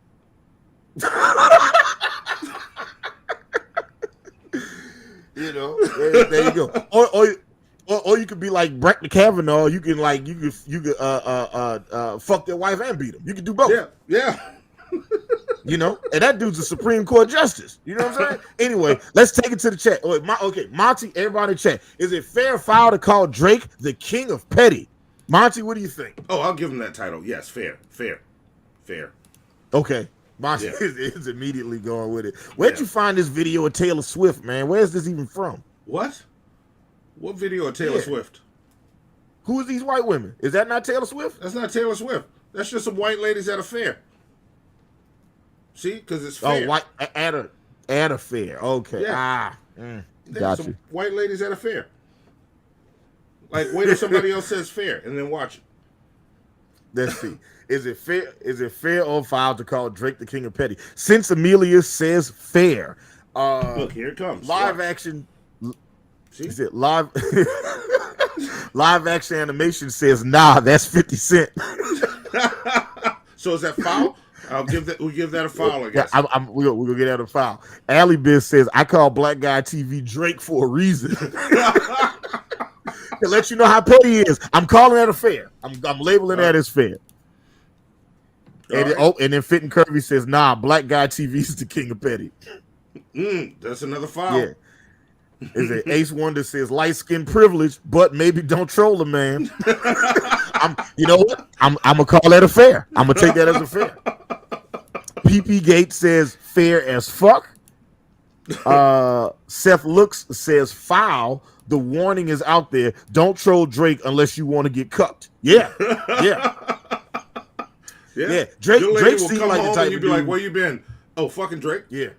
You know, there you go. Or you could be like Brett Kavanaugh. You can fuck their wife and beat them. You can do both. Yeah. You know, and that dude's a Supreme Court justice. You know what I'm saying? Anyway, let's take it to the chat. Okay, Monty, everybody in the chat. Is it fair foul to call Drake the king of petty? Monty, what do you think? Oh, I'll give him that title. Yes, fair. Okay. Monty is immediately going with it. Where'd you find this video of Taylor Swift, man? Where's this even from? What? What video of Taylor Swift? Who is these white women? Is that not Taylor Swift? That's not Taylor Swift. That's just some white ladies at a fair. See? Because it's fair. Oh, white at a fair. Okay. Yeah. Got some you. white ladies at a fair. Like, wait till somebody else says fair and then watch it. Let's see. Is it fair or foul to call Drake the king of petty? Since Amelia says fair. Look, here it comes. Live action. See? Is it live? Live action animation says, nah, that's 50 Cent. So is that foul? We'll give that a foul, I guess. Yeah, we're gonna get that a foul. Alley Biz says, I call Black Guy TV Drake for a reason. To let you know how petty he is. I'm calling that a fair. I'm labeling that as fair. And then Fit and Curvy says, nah, Black Guy TV is the king of petty. That's another foul. Yeah. Is it Ace Wonder says light skin privilege, but maybe don't troll the man. You know what? I'm gonna call that a fair. I'm gonna take that as a fair. PP Gates says fair as fuck. Seth Looks says foul. The warning is out there. Don't troll Drake unless you want to get cucked. Yeah. Drake seems like the type and you'd be of like, dude. where you been? Oh, fucking Drake. Yeah.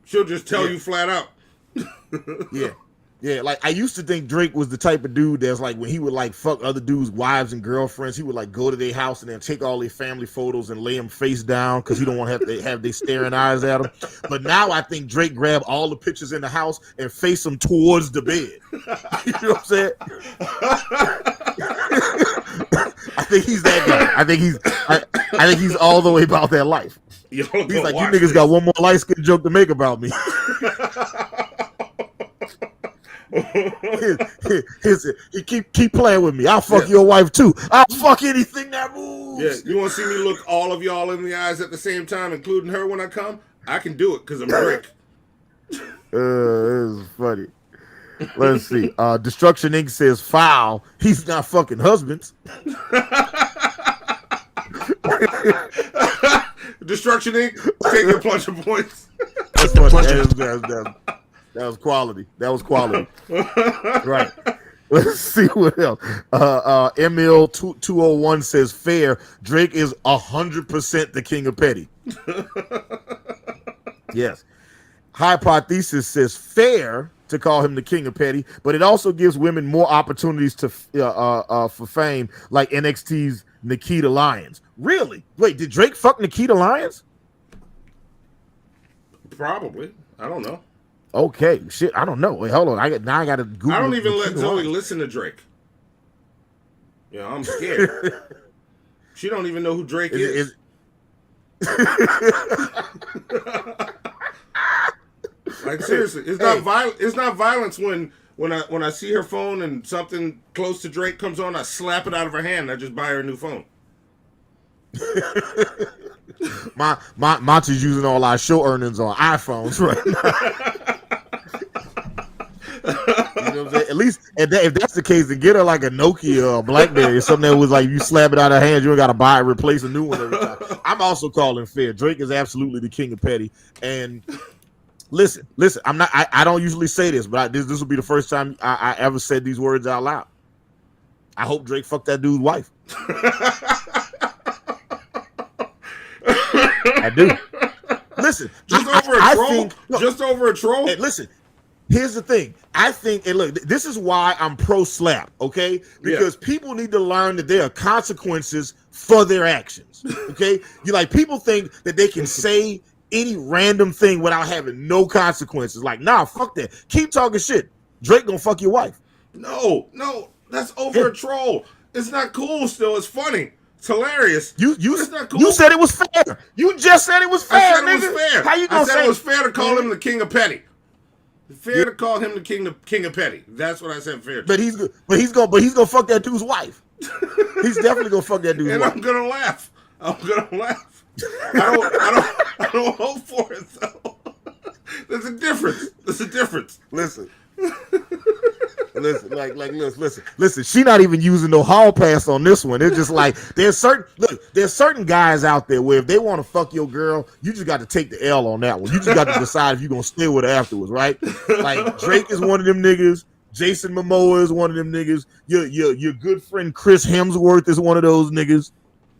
She'll just tell you flat out. Yeah. Like I used to think Drake was the type of dude that's like when he would like fuck other dudes' wives and girlfriends, he would like go to their house and then take all their family photos and lay them face down because he don't want to have they staring eyes at him. But now I think Drake grabbed all the pictures in the house and face them towards the bed. You know what I'm saying? I think he's that guy. I think he's all the way about that life. He's like, you niggas got one more light skin joke to make about me. He keep playing with me. I'll fuck your wife too. I'll fuck anything that moves. Yeah, you want to see me look all of y'all in the eyes at the same time, including her when I come? I can do it because I'm Drake. This is funny. Let's see. Destruction Inc. says foul. He's not fucking husbands. Destruction Inc. Take your punch of points. That was quality. That was quality. Right. Let's see what else. ML201 says fair. Drake is 100% the king of petty. Yes. Hypothesis says fair to call him the king of petty, but it also gives women more opportunities to for fame, like NXT's Nikita Lyons. Really? Wait, did Drake fuck Nikita Lyons? Probably. I don't know. Okay, shit. I don't know. Wait, hold on. I got to Google. I don't even Nikita let Zoe Lyons. listen to Drake. Yeah, I'm scared. She don't even know who Drake is. Like seriously, it's not violent. It's not violence when I see her phone and something close to Drake comes on, I slap it out of her hand and I just buy her a new phone. Monty's using all our show earnings on iPhones right now. You know what I'm saying? At least if that's the case, then get her like a Nokia or a BlackBerry or something that was like you slap it out of her hands, you ain't got to buy it, replace a new one every time. I'm also calling fair. Drake is absolutely the king of petty. And listen, I don't usually say this, but this will be the first time I ever said these words out loud. I hope Drake fucked that dude's wife. I do. Listen, just over a troll. Hey, listen, here's the thing. I think, and look, this is why I'm pro slap, okay? Because people need to learn that there are consequences for their actions. Okay? People think that they can say any random thing without having no consequences. Like, nah, fuck that. Keep talking shit. Drake gonna fuck your wife. No, that's over a troll. It's not cool still. It's funny. It's hilarious. It's not cool. You said it was fair. You just said it was fair. I said it was fair. How you gonna say it was fair to call him the king of petty? Fair to call him the king of petty. That's what I said. Fair. But he's gonna fuck that dude's wife. He's definitely gonna fuck that dude's and wife. I'm gonna laugh. I don't hope for it though. There's a difference. Listen. Listen. She not even using no hall pass on this one. It's just like there's certain guys out there where if they want to fuck your girl, you just got to take the L on that one. You just got to decide if you're gonna stay with her afterwards, right? Like Drake is one of them niggas. Jason Momoa is one of them niggas. Your good friend Chris Hemsworth is one of those niggas.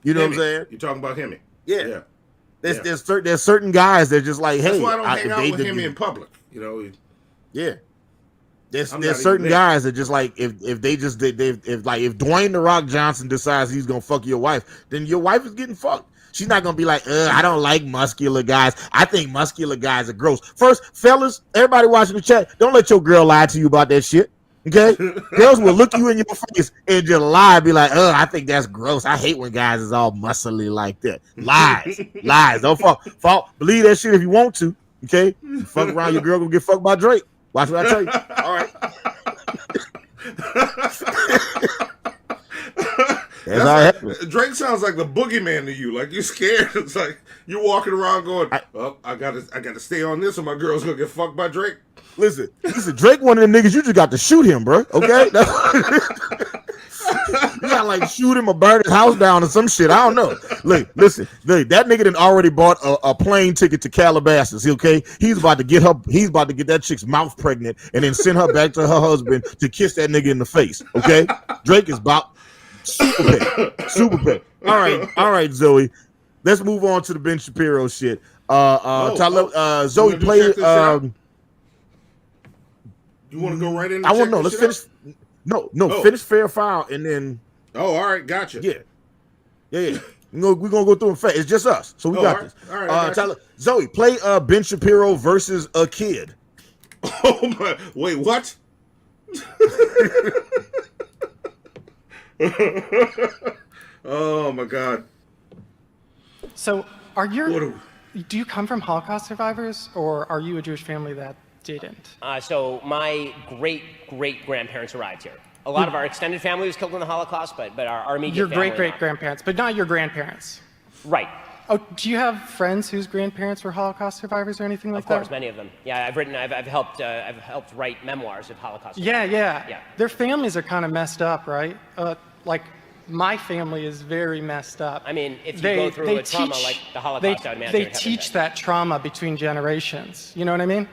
You know what I'm saying? You're talking about Hemi. Yeah. There's certain guys that just like, hey, that's why I don't hang out with Hemi in public. You know. Yeah. There's certain guys that just like if Dwayne The Rock Johnson decides he's gonna fuck your wife, then your wife is getting fucked. She's not gonna be like, I don't like muscular guys. I think muscular guys are gross. First, fellas, everybody watching the chat, don't let your girl lie to you about that shit. Okay? Girls will look you in your face and just lie, be like, I think that's gross. I hate when guys is all muscly like that. Lies. Don't fall. Believe that shit if you want to. Okay? You fuck around, your girl gonna get fucked by Drake. Watch what I tell you. All right. Drake sounds like the boogeyman to you. Like you're scared. It's like you're walking around going, I gotta stay on this or my girl's gonna get fucked by Drake. Listen, Drake one of them niggas, you just got to shoot him, bro. Okay? You gotta like shoot him or burn his house down or some shit. I don't know. Listen, that nigga done already bought a plane ticket to Calabasas. Okay, he's about to get that chick's mouth pregnant and then send her back to her husband to kiss that nigga in the face. Okay, Drake is about super petty. All right, Zoe. Let's move on to the Ben Shapiro shit. Zoe, play. You want to go right in? I want to know. Let's finish. Finish fair foul and then. Oh, all right, gotcha. Yeah. We're gonna go through them fast. It's just us, so we got this. All right, Tyler, Zoe, play Ben Shapiro versus a kid. Oh my! Wait, what? Oh my God! So, are your do you come from Holocaust survivors, or are you a Jewish family that didn't? So my great-great-grandparents arrived here. A lot of our extended family was killed in the Holocaust, but our immediate Your family. great-great-grandparents, but not your grandparents. Right. Oh, do you have friends whose grandparents were Holocaust survivors or anything like that? Of course, many of them. Yeah, I've helped write memoirs of Holocaust survivors. Yeah. Their families are kind of messed up, right? Like, my family is very messed up. I mean, if you go through a trauma like the Holocaust, I would imagine they teach that trauma between generations. You know what I mean?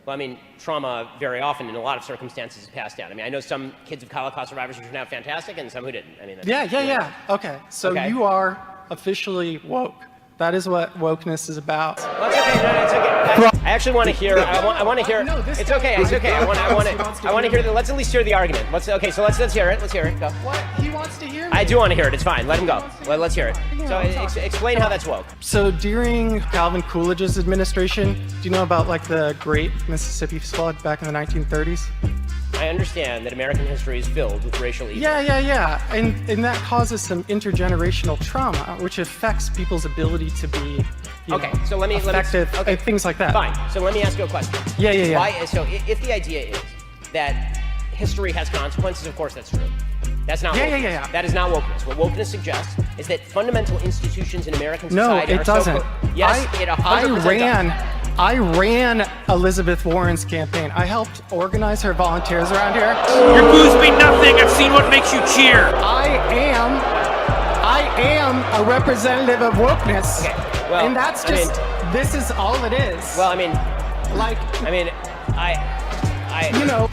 Well, I mean, trauma very often in a lot of circumstances is passed down. I mean, I know some kids of Holocaust survivors who turned out fantastic and some who didn't. I mean, Yeah. Okay, so you are officially woke. That is what wokeness is about. Well, it's okay. No, it's okay. I actually want to hear. I want to hear. It's okay. It's okay. I want to hear. Let's at least hear the argument. Let's hear it. Let's hear it. Go. What? He wants to hear me. I do want to hear it. It's fine. Let him go. Let's hear it. So explain how that's woke. So during Calvin Coolidge's administration, do you know about like the Great Mississippi Flood back in the 1930s? I understand that American history is filled with racial evil. Yeah. And that causes some intergenerational trauma, which affects people's ability to be so let me effective, things like that. Fine. So let me ask you a question. Yeah. Why? So if the idea is that history has consequences, of course that's true. That's not wokeness. Yeah. That is not wokeness. What wokeness suggests is that fundamental institutions in American society No, it doesn't. Yes, it 100% does. I ran Elizabeth Warren's campaign. I helped organize her volunteers around here. Your boos mean nothing. I've seen what makes you cheer. I am a representative of wokeness. Okay. Well, and that's just, this is all it is. Well, I mean,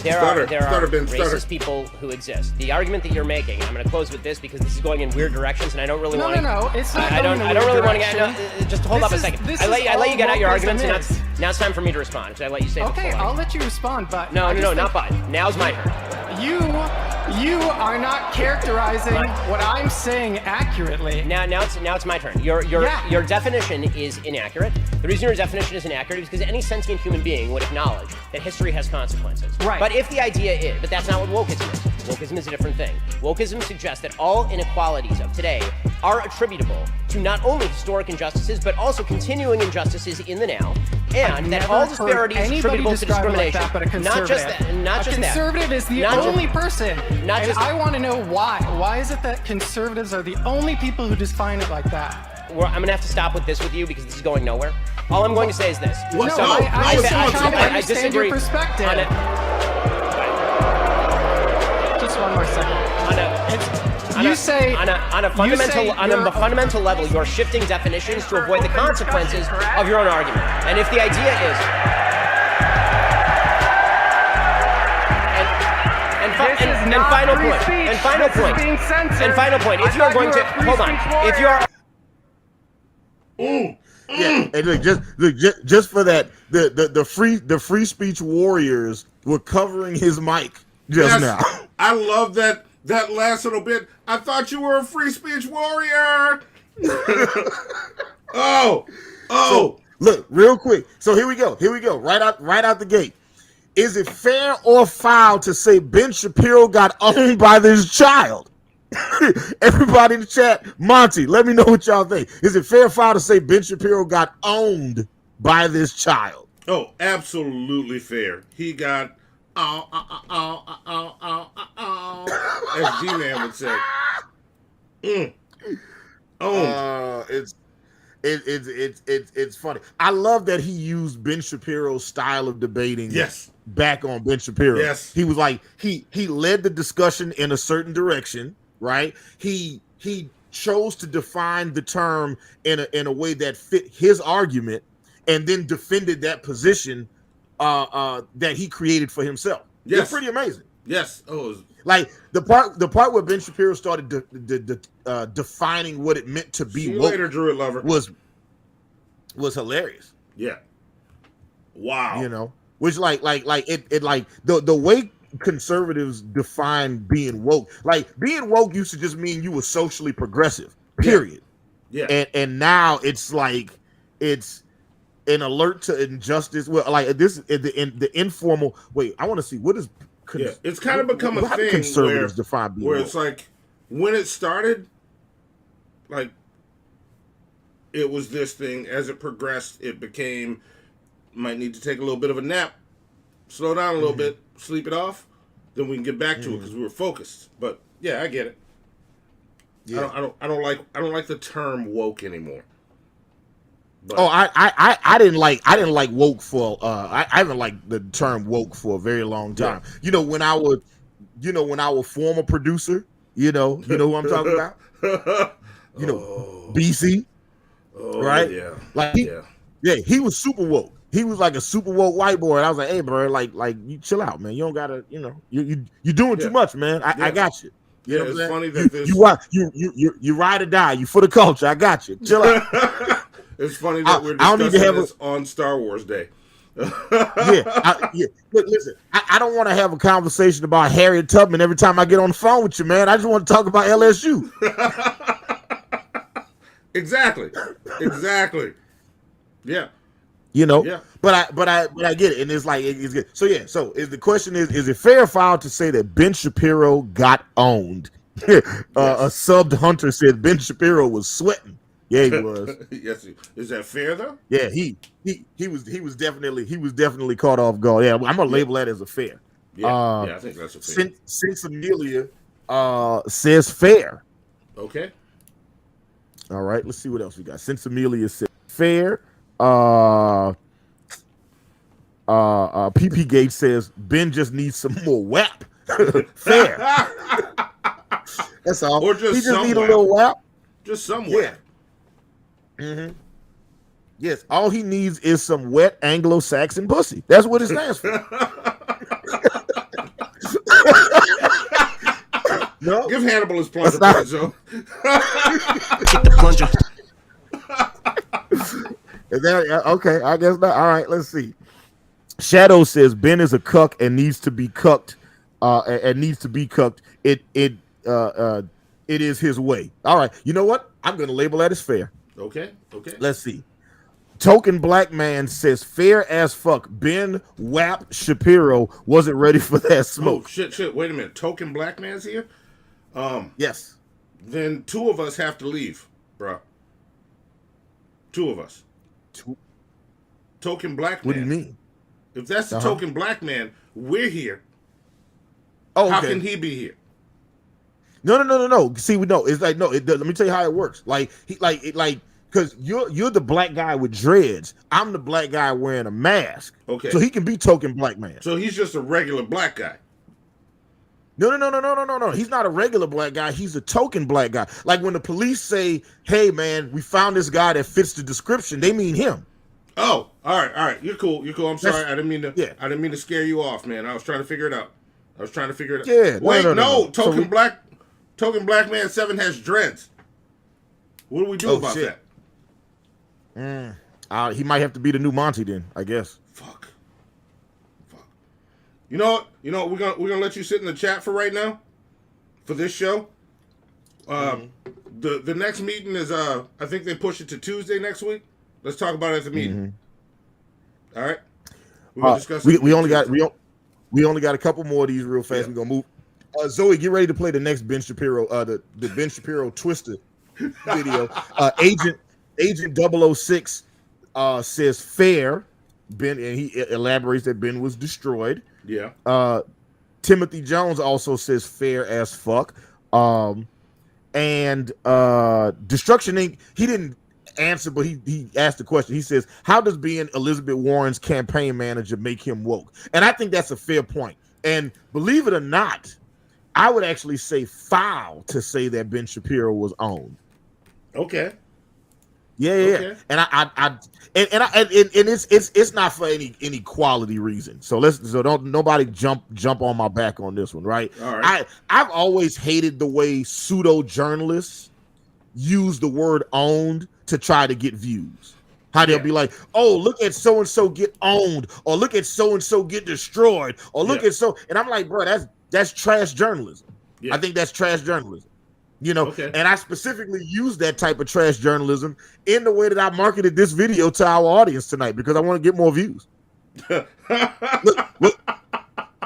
there are racist people who exist. The argument that you're making, and I'm going to close with this because this is going in weird directions, and I don't really want to. No, it's not. I don't really want to get. Just hold up a second. I let you get out your arguments, and now it's time for me to respond. So I let you say. Okay, I'll let you respond, but no, not but. Now's my turn. You are not characterizing what I'm saying accurately. Now it's my turn. Your definition is inaccurate. The reason your definition is inaccurate is because any sentient human being would acknowledge that history has consequences. Right. But if the idea is, but that's not what wokeism is. Wokeism is a different thing. Wokeism suggests that all inequalities of today are attributable to not only historic injustices, but also continuing injustices in the now, and that all disparity is attributable to discrimination. Like that, not just that. A conservative is the only person. I want to know why. Why is it that conservatives are the only people who define it like that? I'm going to have to stop with this with you because this is going nowhere. All I'm going to say is this. I disagree. Your perspective. Just one more second. On a fundamental level, you're shifting definitions to avoid the consequences of your own argument. And if the idea is, final point. If you're going to hold on, if you're. Yeah, and look, just for that, the free speech warriors were covering his mic just now. I love that last little bit. I thought you were a free speech warrior. So, look, real quick. So here we go. Right out the gate. Is it fair or foul to say Ben Shapiro got owned by this child? Everybody in the chat, Monty, let me know what y'all think. Is it fair or foul to say Ben Shapiro got owned by this child? Oh, absolutely fair. He got as G-Man would say. It's funny. I love that he used Ben Shapiro's style of debating. Yes. Back on Ben Shapiro. Yes. He was like, he led the discussion in a certain direction, right? He chose to define the term in a way that fit his argument, and then defended that position that he created for himself. Yes. It's pretty amazing. Yes. Like the part where Ben Shapiro started defining what it meant to be woke Druid lover was hilarious. Yeah. Wow. You know, which like the way conservatives define being woke, like being woke used to just mean you were socially progressive, period. Yeah. And now it's like it's an alert to injustice. Well, like this the informal. Wait, I want to see what is. It's kind of become a thing conservatives define being where woke? it's like when it started, like it was this thing. As it progressed, it became, might need to take a little bit of a nap, slow down a little bit, sleep it off, then we can get back to it because we were focused. But yeah, I get it. Yeah. I don't like the term woke anymore. But. Oh, I didn't like woke for I haven't liked the term woke for a very long time. Yeah. You know, when I was former producer, you know who I'm talking about? You know, BC. Oh, right? Yeah. Like he was super woke. He was like a super woke white boy. And I was like, hey, bro, like you chill out, man. You don't gotta, you're doing too much, man. I got you. You know it's funny that you ride or die. You for the culture. I got you. Chill out. It's funny that we're discussing this on Star Wars Day. Look, listen, I don't want to have a conversation about Harriet Tubman every time I get on the phone with you, man. I just want to talk about LSU. Exactly. Yeah. But I get it, and it's like it's good. So yeah, the question is it fair or foul to say that Ben Shapiro got owned? A subbed Hunter said Ben Shapiro was sweating. Yeah, he was. Yes, is that fair though? Yeah, he was definitely caught off guard. Yeah, I'm gonna label that as a fair. Yeah, I think that's a fair. Since Amelia says fair. Okay. All right, let's see what else we got. Since Amelia said fair. PP Gates says Ben just needs some more WAP. Fair. That's all. Or just he just need WAP. a little WAP. Just some WAP. Yeah. Yes, all he needs is some wet Anglo-Saxon pussy. That's what it stands for. No, give Hannibal his plunger, Joe. Take the plunger. Is that okay? I guess not. All right, let's see. Shadow says Ben is a cuck and needs to be cucked. It is his way. All right. You know what? I'm going to label that as fair. Okay. Let's see. Token Black Man says fair as fuck. Ben WAP Shapiro wasn't ready for that smoke. Oh, shit. Wait a minute. Token Black Man's here? Yes. Then two of us have to leave, bro. Two of us. Token Black Man. What do you mean? If that's the Token Black Man, we're here. Oh, okay. How can he be here? No. See, we know it's like no. Let me tell you how it works. Because you're the black guy with dreads. I'm the black guy wearing a mask. Okay. So he can be Token Black Man. So he's just a regular black guy. No. He's not a regular black guy. He's a token black guy. Like when the police say, "Hey, man, we found this guy that fits the description," they mean him. Oh, all right. You're cool. I'm sorry. I didn't mean to scare you off, man. I was trying to figure it out. Yeah. Wait, no. Token Black Man 7 has dreads. What do we do about that? He might have to be the new Monty then, I guess. Fuck. You know what? We're gonna let you sit in the chat for right now, for this show. The next meeting is I think they push it to Tuesday next week. Let's talk about it at the meeting. All right. We're gonna discuss. We only got a couple more of these real fast. We're gonna move. Zoe, get ready to play the next Ben Shapiro, the Ben Shapiro Twista video. Agent 006 says fair. Ben, and he elaborates that Ben was destroyed. Yeah. Timothy Jones also says fair as fuck. And Destruction Inc. He didn't answer, but he asked the question. He says, how does being Elizabeth Warren's campaign manager make him woke? And I think that's a fair point. And believe it or not, I would actually say foul to say that Ben Shapiro was owned. Okay. Yeah. Okay. And it's not for any quality reason. So don't nobody jump on my back on this one, right? All right. I've always hated the way pseudo journalists use the word owned to try to get views. How they'll be like, oh, look at so and so get owned, or look at so and so get destroyed, or look at so, and I'm like, bro, that's trash journalism. I think that's trash journalism. And I specifically use that type of trash journalism in the way that I marketed this video to our audience tonight because I want to get more views. Look, I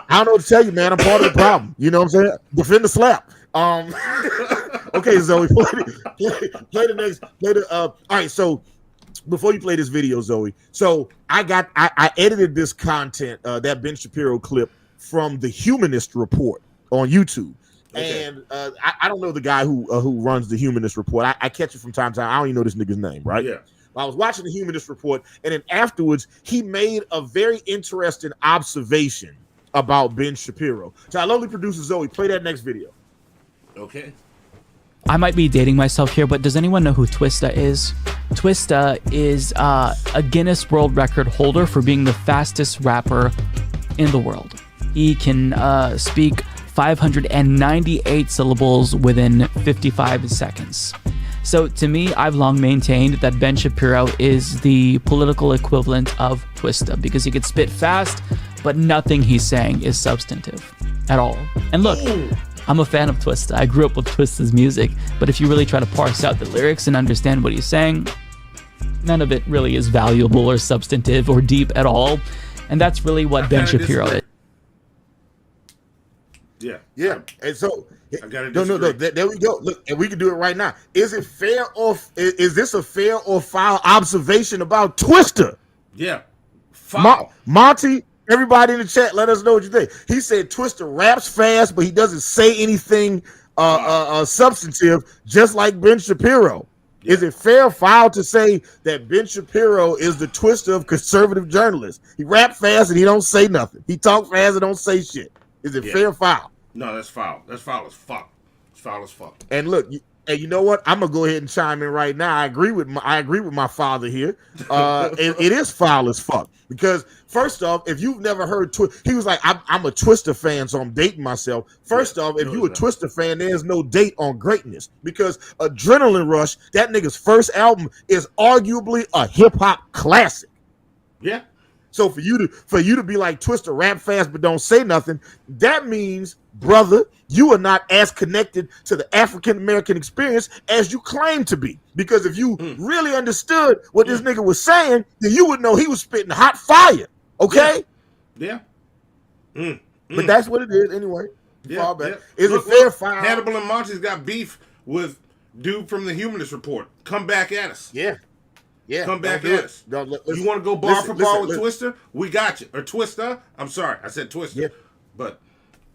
don't know what to tell you, man. I'm part of the problem. You know what I'm saying? Defend the slap. Okay, Zoe, play the next. All right, so before you play this video, Zoe, so I edited this content, that Ben Shapiro clip from the Humanist Report on YouTube. Okay. And I don't know the guy who runs the Humanist Report. I catch it from time to time. I don't even know this nigga's name, right? Yeah. I was watching the Humanist Report, and then afterwards, he made a very interesting observation about Ben Shapiro. So our lovely producer Zoe, play that next video. Okay. I might be dating myself here, but does anyone know who Twista is? Twista is a Guinness World Record holder for being the fastest rapper in the world. He can speak 598 syllables within 55 seconds. So to me, I've long maintained that Ben Shapiro is the political equivalent of Twista because he could spit fast, but nothing he's saying is substantive at all. And look, I'm a fan of Twista. I grew up with Twista's music, but if you really try to parse out the lyrics and understand what he's saying, none of it really is valuable or substantive or deep at all. And that's really what Ben Shapiro is. Yeah. And so I gotta no, there we go. Look, and we can do it right now. Is it fair or is this a fair or foul observation about Twista? Yeah. Foul. Monty, everybody in the chat, let us know what you think. He said Twista raps fast, but he doesn't say anything substantive, just like Ben Shapiro. Yeah. Is it fair or foul to say that Ben Shapiro is the Twista of conservative journalists? He rap fast and he don't say nothing. He talk fast and don't say shit. Is it fair or foul? No, that's foul. That's foul as fuck. It's foul as fuck. And look, you know what? I'm gonna go ahead and chime in right now. I agree with my father here. It is foul as fuck because first off, if you've never heard he was like, I'm a Twista fan, so I'm dating myself. First off, if you a Twista fan, there's no date on greatness because Adrenaline Rush, that nigga's first album, is arguably a hip hop classic. Yeah. So for you to be like Twista, rap fast but don't say nothing, that means, brother, you are not as connected to the African American experience as you claim to be. Because if you really understood what this nigga was saying, then you would know he was spitting hot fire. Okay? Yeah. But that's what it is anyway. Yeah. Is it fair, foul? Hannibal and Monty's got beef with dude from the Humanist Report. Come back at us. Yeah. Yeah, come back at us. You want to go bar for bar with Twista? We got you. Or Twista? I'm sorry, I said Twista. Yeah. But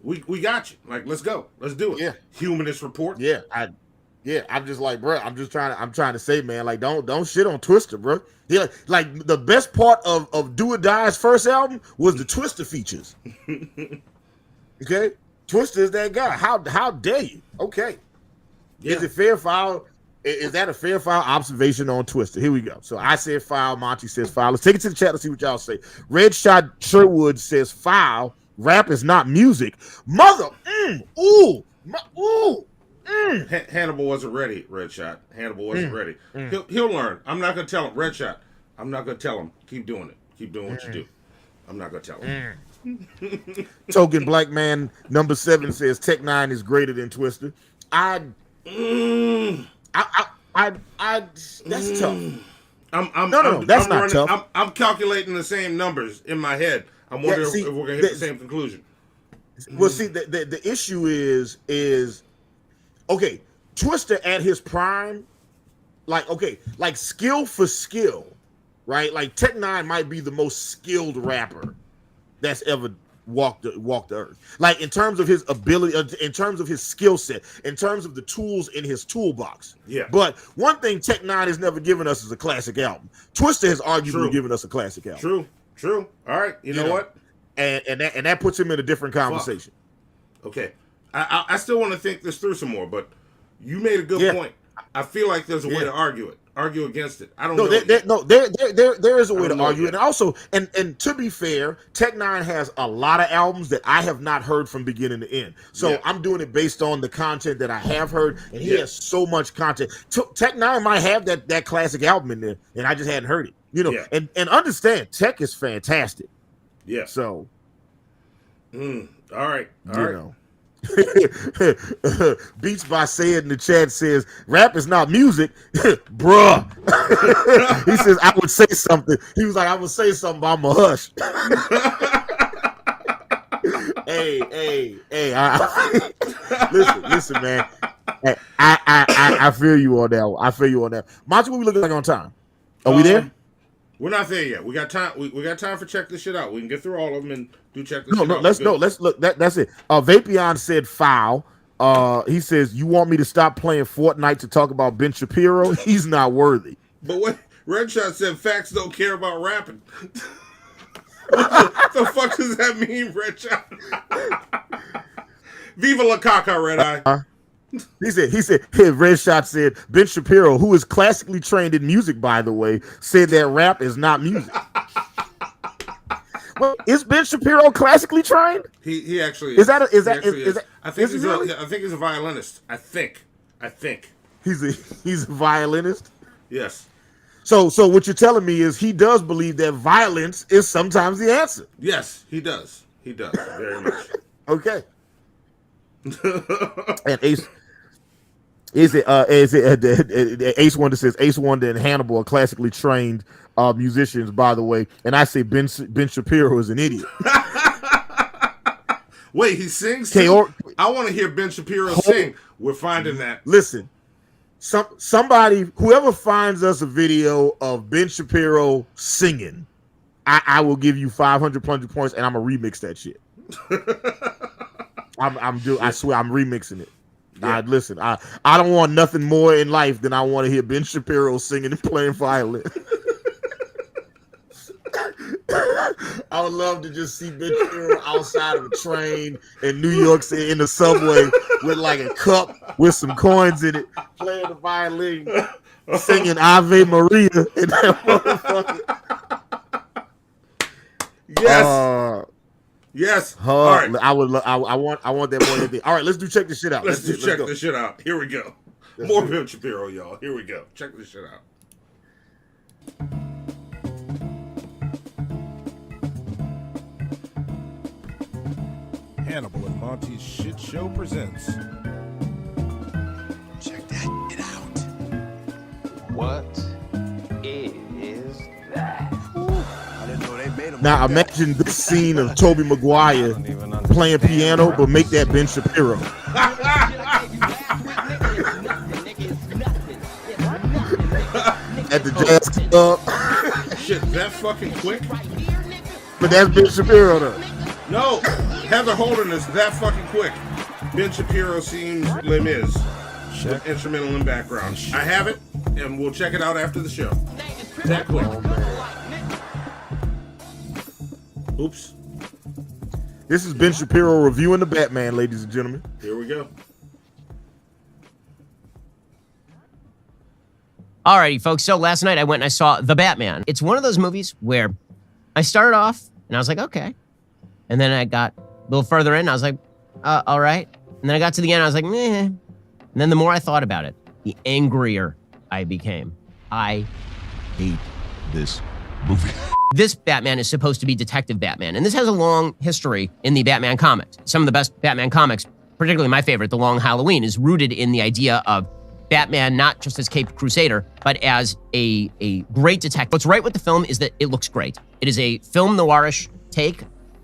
we got you. Like, let's go. Let's do it. Yeah. Humanist Report. Yeah, I'm just like, bro. I'm trying to say, man, like, don't shit on Twista, bro. He like the best part of Do or Die's first album was the Twista features. Okay, Twista is that guy. How dare you? Okay, is it fair, foul? Is that a fair, foul observation on Twista? Here we go. So I said foul. Monty says foul. Let's take it to the chat. Let's see what y'all say. Red Shot Sherwood says foul. Rap is not music. Mother. Hannibal wasn't ready. Red Shot. Hannibal wasn't ready. He'll learn. I'm not gonna tell him. Red Shot. I'm not gonna tell him. Keep doing it. Keep doing what you do. I'm not gonna tell him. Token Black Man number 7 says Tech N9ne is greater than Twista. That's tough. That's not tough. I'm calculating the same numbers in my head. I'm wondering if we're gonna hit the same conclusion. Well, see, the issue is okay. Twista at his prime, like skill for skill, right? Like Tech N9ne might be the most skilled rapper that's ever walked the earth. Like in terms of his ability, in terms of his skill set, in terms of the tools in his toolbox. Yeah. But one thing Tech N9ne has never given us is a classic album. Twista has arguably given us a classic album. True. All right. You know what? And that puts him in a different conversation. Fuck. Okay. I still want to think this through some more, but you made a good point. I feel like there's a way to argue against it. I don't know. There is a way to argue it. And also, and to be fair, Tech N9ne has a lot of albums that I have not heard from beginning to end. So I'm doing it based on the content that I have heard, and he has so much content. Tech N9ne might have that classic album in there, and I just hadn't heard it. You know, and understand, Tech is fantastic. Yeah. So, all right. Know. Beats by Sayed in the chat says rap is not music. Bruh. He says I would say something. He was like, I would say something, but I'm a hush. hey, listen, man. I feel you on that one. I feel you on that. Monty, what we looking like on time? Are we there? We're not there yet. We got time. We got time for check this shit out. We can get through all of them and do check this shit out. Let's look. That's it. Vapion said foul. He says, you want me to stop playing Fortnite to talk about Ben Shapiro? He's not worthy. But what Redshot said, facts don't care about rapping. What the fuck does that mean, Redshot? Viva la caca, Red Eye. He said, Redshot said, Ben Shapiro, who is classically trained in music, by the way, said that rap is not music. Well, is Ben Shapiro classically trained? He actually is. I think he's a violinist. I think he's a violinist. Yes. So what you're telling me is he does believe that violence is sometimes the answer. Yes, he does. He does very much. Okay. And Ace Wonder says Ace Wonder and Hannibal are classically trained musicians, by the way, and I say Ben Shapiro is an idiot. Wait, he sings? I want to hear Ben Shapiro sing. We're finding that. Listen, somebody, whoever finds us a video of Ben Shapiro singing, I will give you 500 points, and I'm gonna remix that shit. I swear I'm remixing it. Yeah. Listen, I don't want nothing more in life than I want to hear Ben Shapiro singing and playing violin. I would love to just see Ben Shapiro outside of a train in New York City in the subway with like a cup with some coins in it, playing the violin, singing Ave Maria in that motherfucker. Yes. Yes. All right. I want that more than anything. All right, let's check this shit out. Let's check this shit out. Here we go. More Ben Shapiro, y'all. Here we go. Check this shit out. Hannibal and Monty's Shit Show presents. Check that shit out. What is that? I didn't know they made them. Now imagine this scene of Tobey Maguire playing piano, but make that Ben Shapiro. At the jazz club. Shit, that fucking quick? But that's Ben Shapiro though. No, Heather Holden is that fucking quick. Ben Shapiro seems Les Mis. Instrumental in background. I have it, and we'll check it out after the show. That quick. Oops. This is Ben Shapiro reviewing the Batman, ladies and gentlemen. Here we go. Alrighty, folks. So last night I went and I saw The Batman. It's one of those movies where I started off and I was like, okay. And then I got a little further in, I was like, all right. And then I got to the end, I was like, meh. And then the more I thought about it, the angrier I became. I hate this movie. This Batman is supposed to be Detective Batman, and this has a long history in the Batman comics. Some of the best Batman comics, particularly my favorite, The Long Halloween, is rooted in the idea of Batman not just as Caped Crusader, but as a great detective. What's right with the film is that it looks great. It is a film noirish take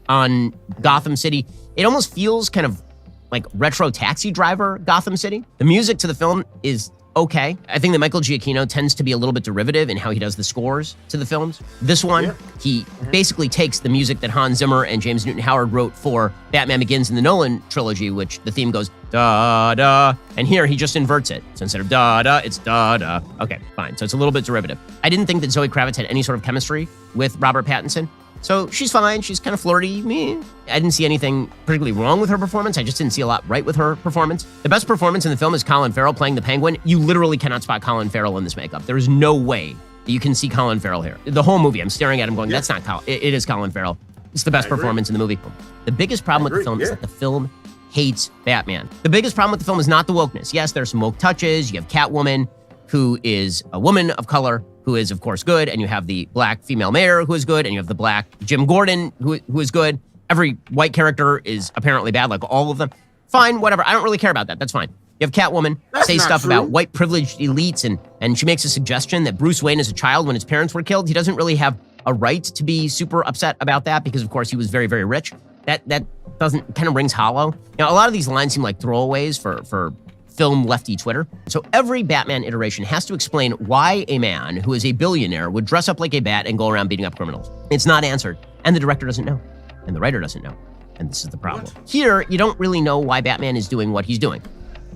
on Gotham City. It almost feels kind of like retro Taxi Driver Gotham City. The music to the film is okay. I think that Michael Giacchino tends to be a little bit derivative in how he does the scores to the films. This one, he basically takes the music that Hans Zimmer and James Newton Howard wrote for Batman Begins in the Nolan trilogy, which the theme goes da-da, and here he just inverts it. So instead of da-da, it's da-da. Okay, fine. So it's a little bit derivative. I didn't think that Zoe Kravitz had any sort of chemistry with Robert Pattinson. So she's fine. She's kind of flirty. Meh. I didn't see anything particularly wrong with her performance. I just didn't see a lot right with her performance. The best performance in the film is Colin Farrell playing the Penguin. You literally cannot spot Colin Farrell in this makeup. There is no way that you can see Colin Farrell here. The whole movie, I'm staring at him going, that's not Colin. It is Colin Farrell. It's the best performance in the movie. The biggest problem with the film is that the film hates Batman. The biggest problem with the film is not the wokeness. Yes, there's some woke touches. You have Catwoman, who is a woman of color, who is, of course, good, and you have the black female mayor, who is good, and you have the black Jim Gordon, who is good. Every white character is apparently bad, like all of them. Fine, whatever. I don't really care about that. That's fine. You have Catwoman say stuff about white privileged elites, and she makes a suggestion that Bruce Wayne as a child, when his parents were killed, he doesn't really have a right to be super upset about that because, of course, he was very, very rich. That doesn't, kind of rings hollow. You know, a lot of these lines seem like throwaways for film lefty Twitter. So every Batman iteration has to explain why a man who is a billionaire would dress up like a bat and go around beating up criminals. It's not answered, and the director doesn't know, and the writer doesn't know, and this is the problem. Here, you don't really know why Batman is doing what he's doing.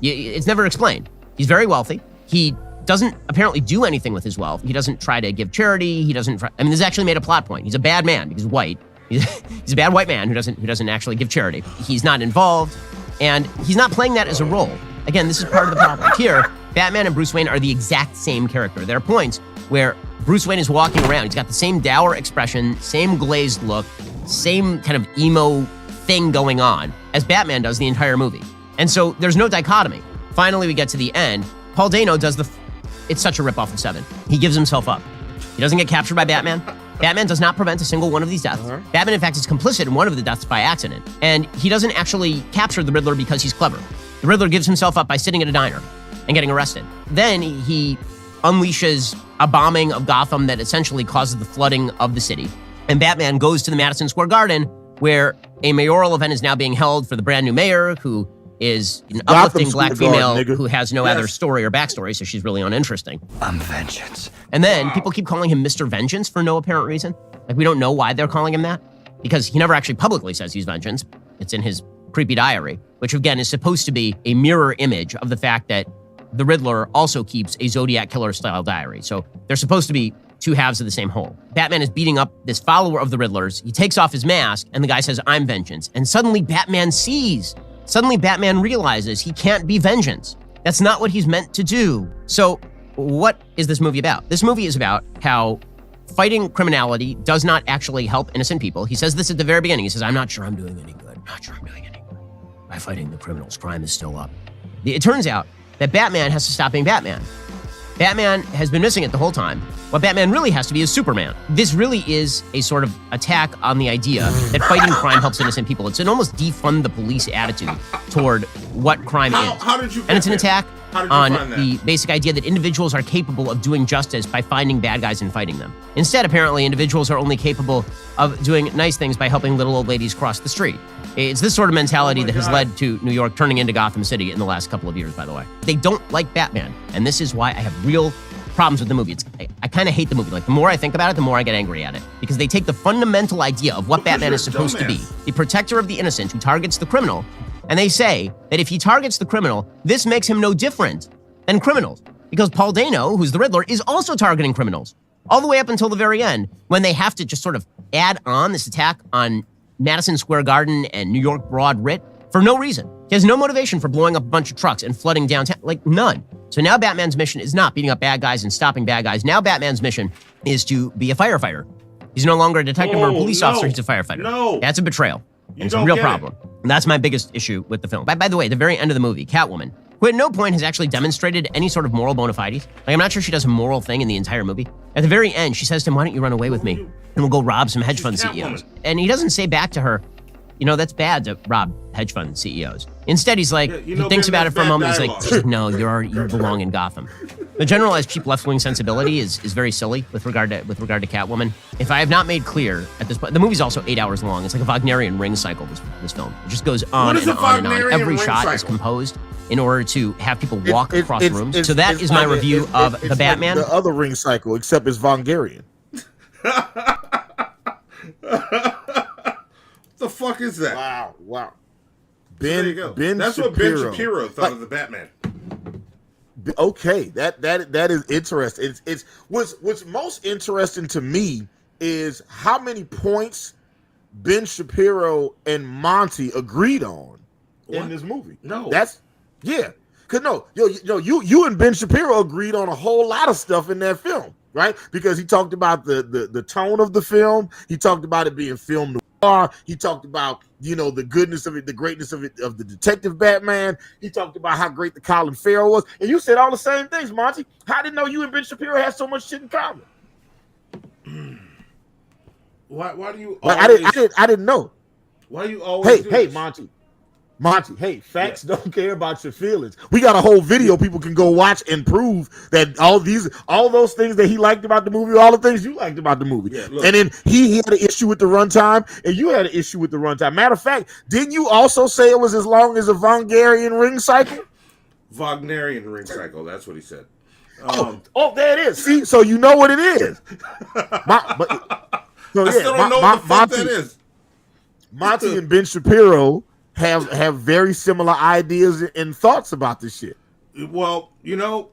It's never explained. He's very wealthy. He doesn't apparently do anything with his wealth. He doesn't try to give charity. He doesn't. I mean, this is actually made a plot point. He's a bad man because he's white. He's a bad white man who doesn't actually give charity. He's not involved, and he's not playing that as a role. Again, this is part of the problem. Here, Batman and Bruce Wayne are the exact same character. There are points where Bruce Wayne is walking around. He's got the same dour expression, same glazed look, same kind of emo thing going on as Batman does the entire movie. And so there's no dichotomy. Finally, we get to the end. Paul Dano does it's such a ripoff of Seven. He gives himself up. He doesn't get captured by Batman. Batman does not prevent a single one of these deaths. Batman, in fact, is complicit in one of the deaths by accident. And he doesn't actually capture the Riddler because he's clever. The Riddler gives himself up by sitting at a diner and getting arrested. Then he unleashes a bombing of Gotham that essentially causes the flooding of the city. And Batman goes to the Madison Square Garden, where a mayoral event is now being held for the brand new mayor, who is an uplifting black female who has no other story or backstory, so she's really uninteresting. I'm vengeance. And then people keep calling him Mr. Vengeance for no apparent reason. Like, we don't know why they're calling him that, because he never actually publicly says he's Vengeance. It's in his creepy diary, which again is supposed to be a mirror image of the fact that the Riddler also keeps a Zodiac Killer style diary. So they're supposed to be two halves of the same whole. Batman is beating up this follower of the Riddler's. He takes off his mask and the guy says, "I'm Vengeance." And suddenly Batman sees. Suddenly Batman realizes he can't be Vengeance. That's not what he's meant to do. So what is this movie about? This movie is about how fighting criminality does not actually help innocent people. He says this at the very beginning. He says, "I'm not sure I'm doing any good. Not sure I'm doing any good. By fighting the criminals, crime is still up." It turns out that Batman has to stop being Batman. Batman has been missing it the whole time. What Batman really has to be is Superman. This really is a sort of attack on the idea that fighting crime helps innocent people. It's an almost defund the police attitude toward what crime is. How did you and it's an attack on find that? the basic idea that individuals are capable of doing justice by finding bad guys and fighting them. Instead, apparently, individuals are only capable of doing nice things by helping little old ladies cross the street. It's this sort of mentality that has led to New York turning into Gotham City in the last couple of years, by the way. They don't like Batman, and this is why I have real problems with the movie. I kind of hate the movie. Like, the more I think about it, the more I get angry at it. Because they take the fundamental idea of what Batman is supposed to be, the protector of the innocent who targets the criminal, and they say that if he targets the criminal, this makes him no different than criminals. Because Paul Dano, who's the Riddler, is also targeting criminals. All the way up until the very end, when they have to just sort of add on this attack on Madison Square Garden and New York Broad Writ for no reason. He has no motivation for blowing up a bunch of trucks and flooding downtown, like none. So now Batman's mission is not beating up bad guys and stopping bad guys. Now Batman's mission is to be a firefighter. He's no longer a detective or a police officer, he's a firefighter. No. That's a betrayal. And it's a real problem. And that's my biggest issue with the film. By the way, the very end of the movie, Catwoman, who at no point has actually demonstrated any sort of moral bona fides. Like, I'm not sure she does a moral thing in the entire movie. At the very end, she says to him, "Why don't you run away with me? And we'll go rob some hedge fund CEOs." And he doesn't say back to her, "You know, that's bad to rob hedge fund CEOs." Instead, he's like, he thinks about it for a moment. He's like, "No, you belong in Gotham." The generalized cheap left-wing sensibility is very silly with regard to Catwoman. If I have not made clear at this point, the movie's also 8 hours long. It's like a Wagnerian ring cycle, this film. It just goes on and on and on. Every shot is composed in order to have people walk across rooms. So that is my review of The Batman. Like the other ring cycle, except it's Wagnerian. The fuck is that? Wow. Ben That's Shapiro. what Ben Shapiro thought of the Batman. Okay, that is interesting. It's what's most interesting to me is how many points Ben Shapiro and Monty agreed on in this movie. You and Ben Shapiro agreed on a whole lot of stuff in that film, right? Because he talked about the tone of the film. He talked about it being film noir. He talked about, the goodness of it, the greatness of it, of the detective Batman. He talked about how great the Colin Farrell was. And you said all the same things, Monty. How did know you and Ben Shapiro had so much shit in common? Why do you I didn't know. Why do you always Hey, Monty, hey, facts don't care about your feelings. We got a whole video people can go watch and prove that all those things that he liked about the movie, all the things you liked about the movie. Yeah, and then he had an issue with the runtime, and you had an issue with the runtime. Matter of fact, didn't you also say it was as long as a Wagnerian ring cycle? Wagnerian ring cycle. That's what he said. There it is. See, so you know what it is. I still don't know what the fuck that is. Monty and Ben Shapiro have very similar ideas and thoughts about this shit. Well, you know,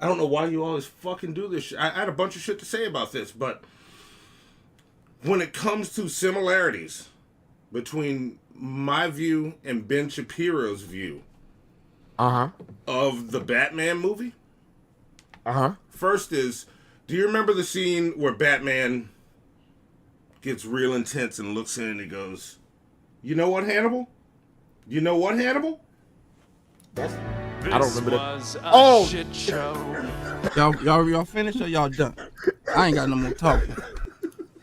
I don't know why you always fucking do this shit. I had a bunch of shit to say about this, but when it comes to similarities between my view and Ben Shapiro's view of the Batman movie, first is, do you remember the scene where Batman gets real intense and looks in and he goes, "You know what, Hannibal? You know what, Hannibal?" I don't remember that. Shit show. Y'all finished or y'all done? I ain't got no more talking.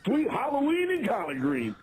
Sweet Halloween and collard green.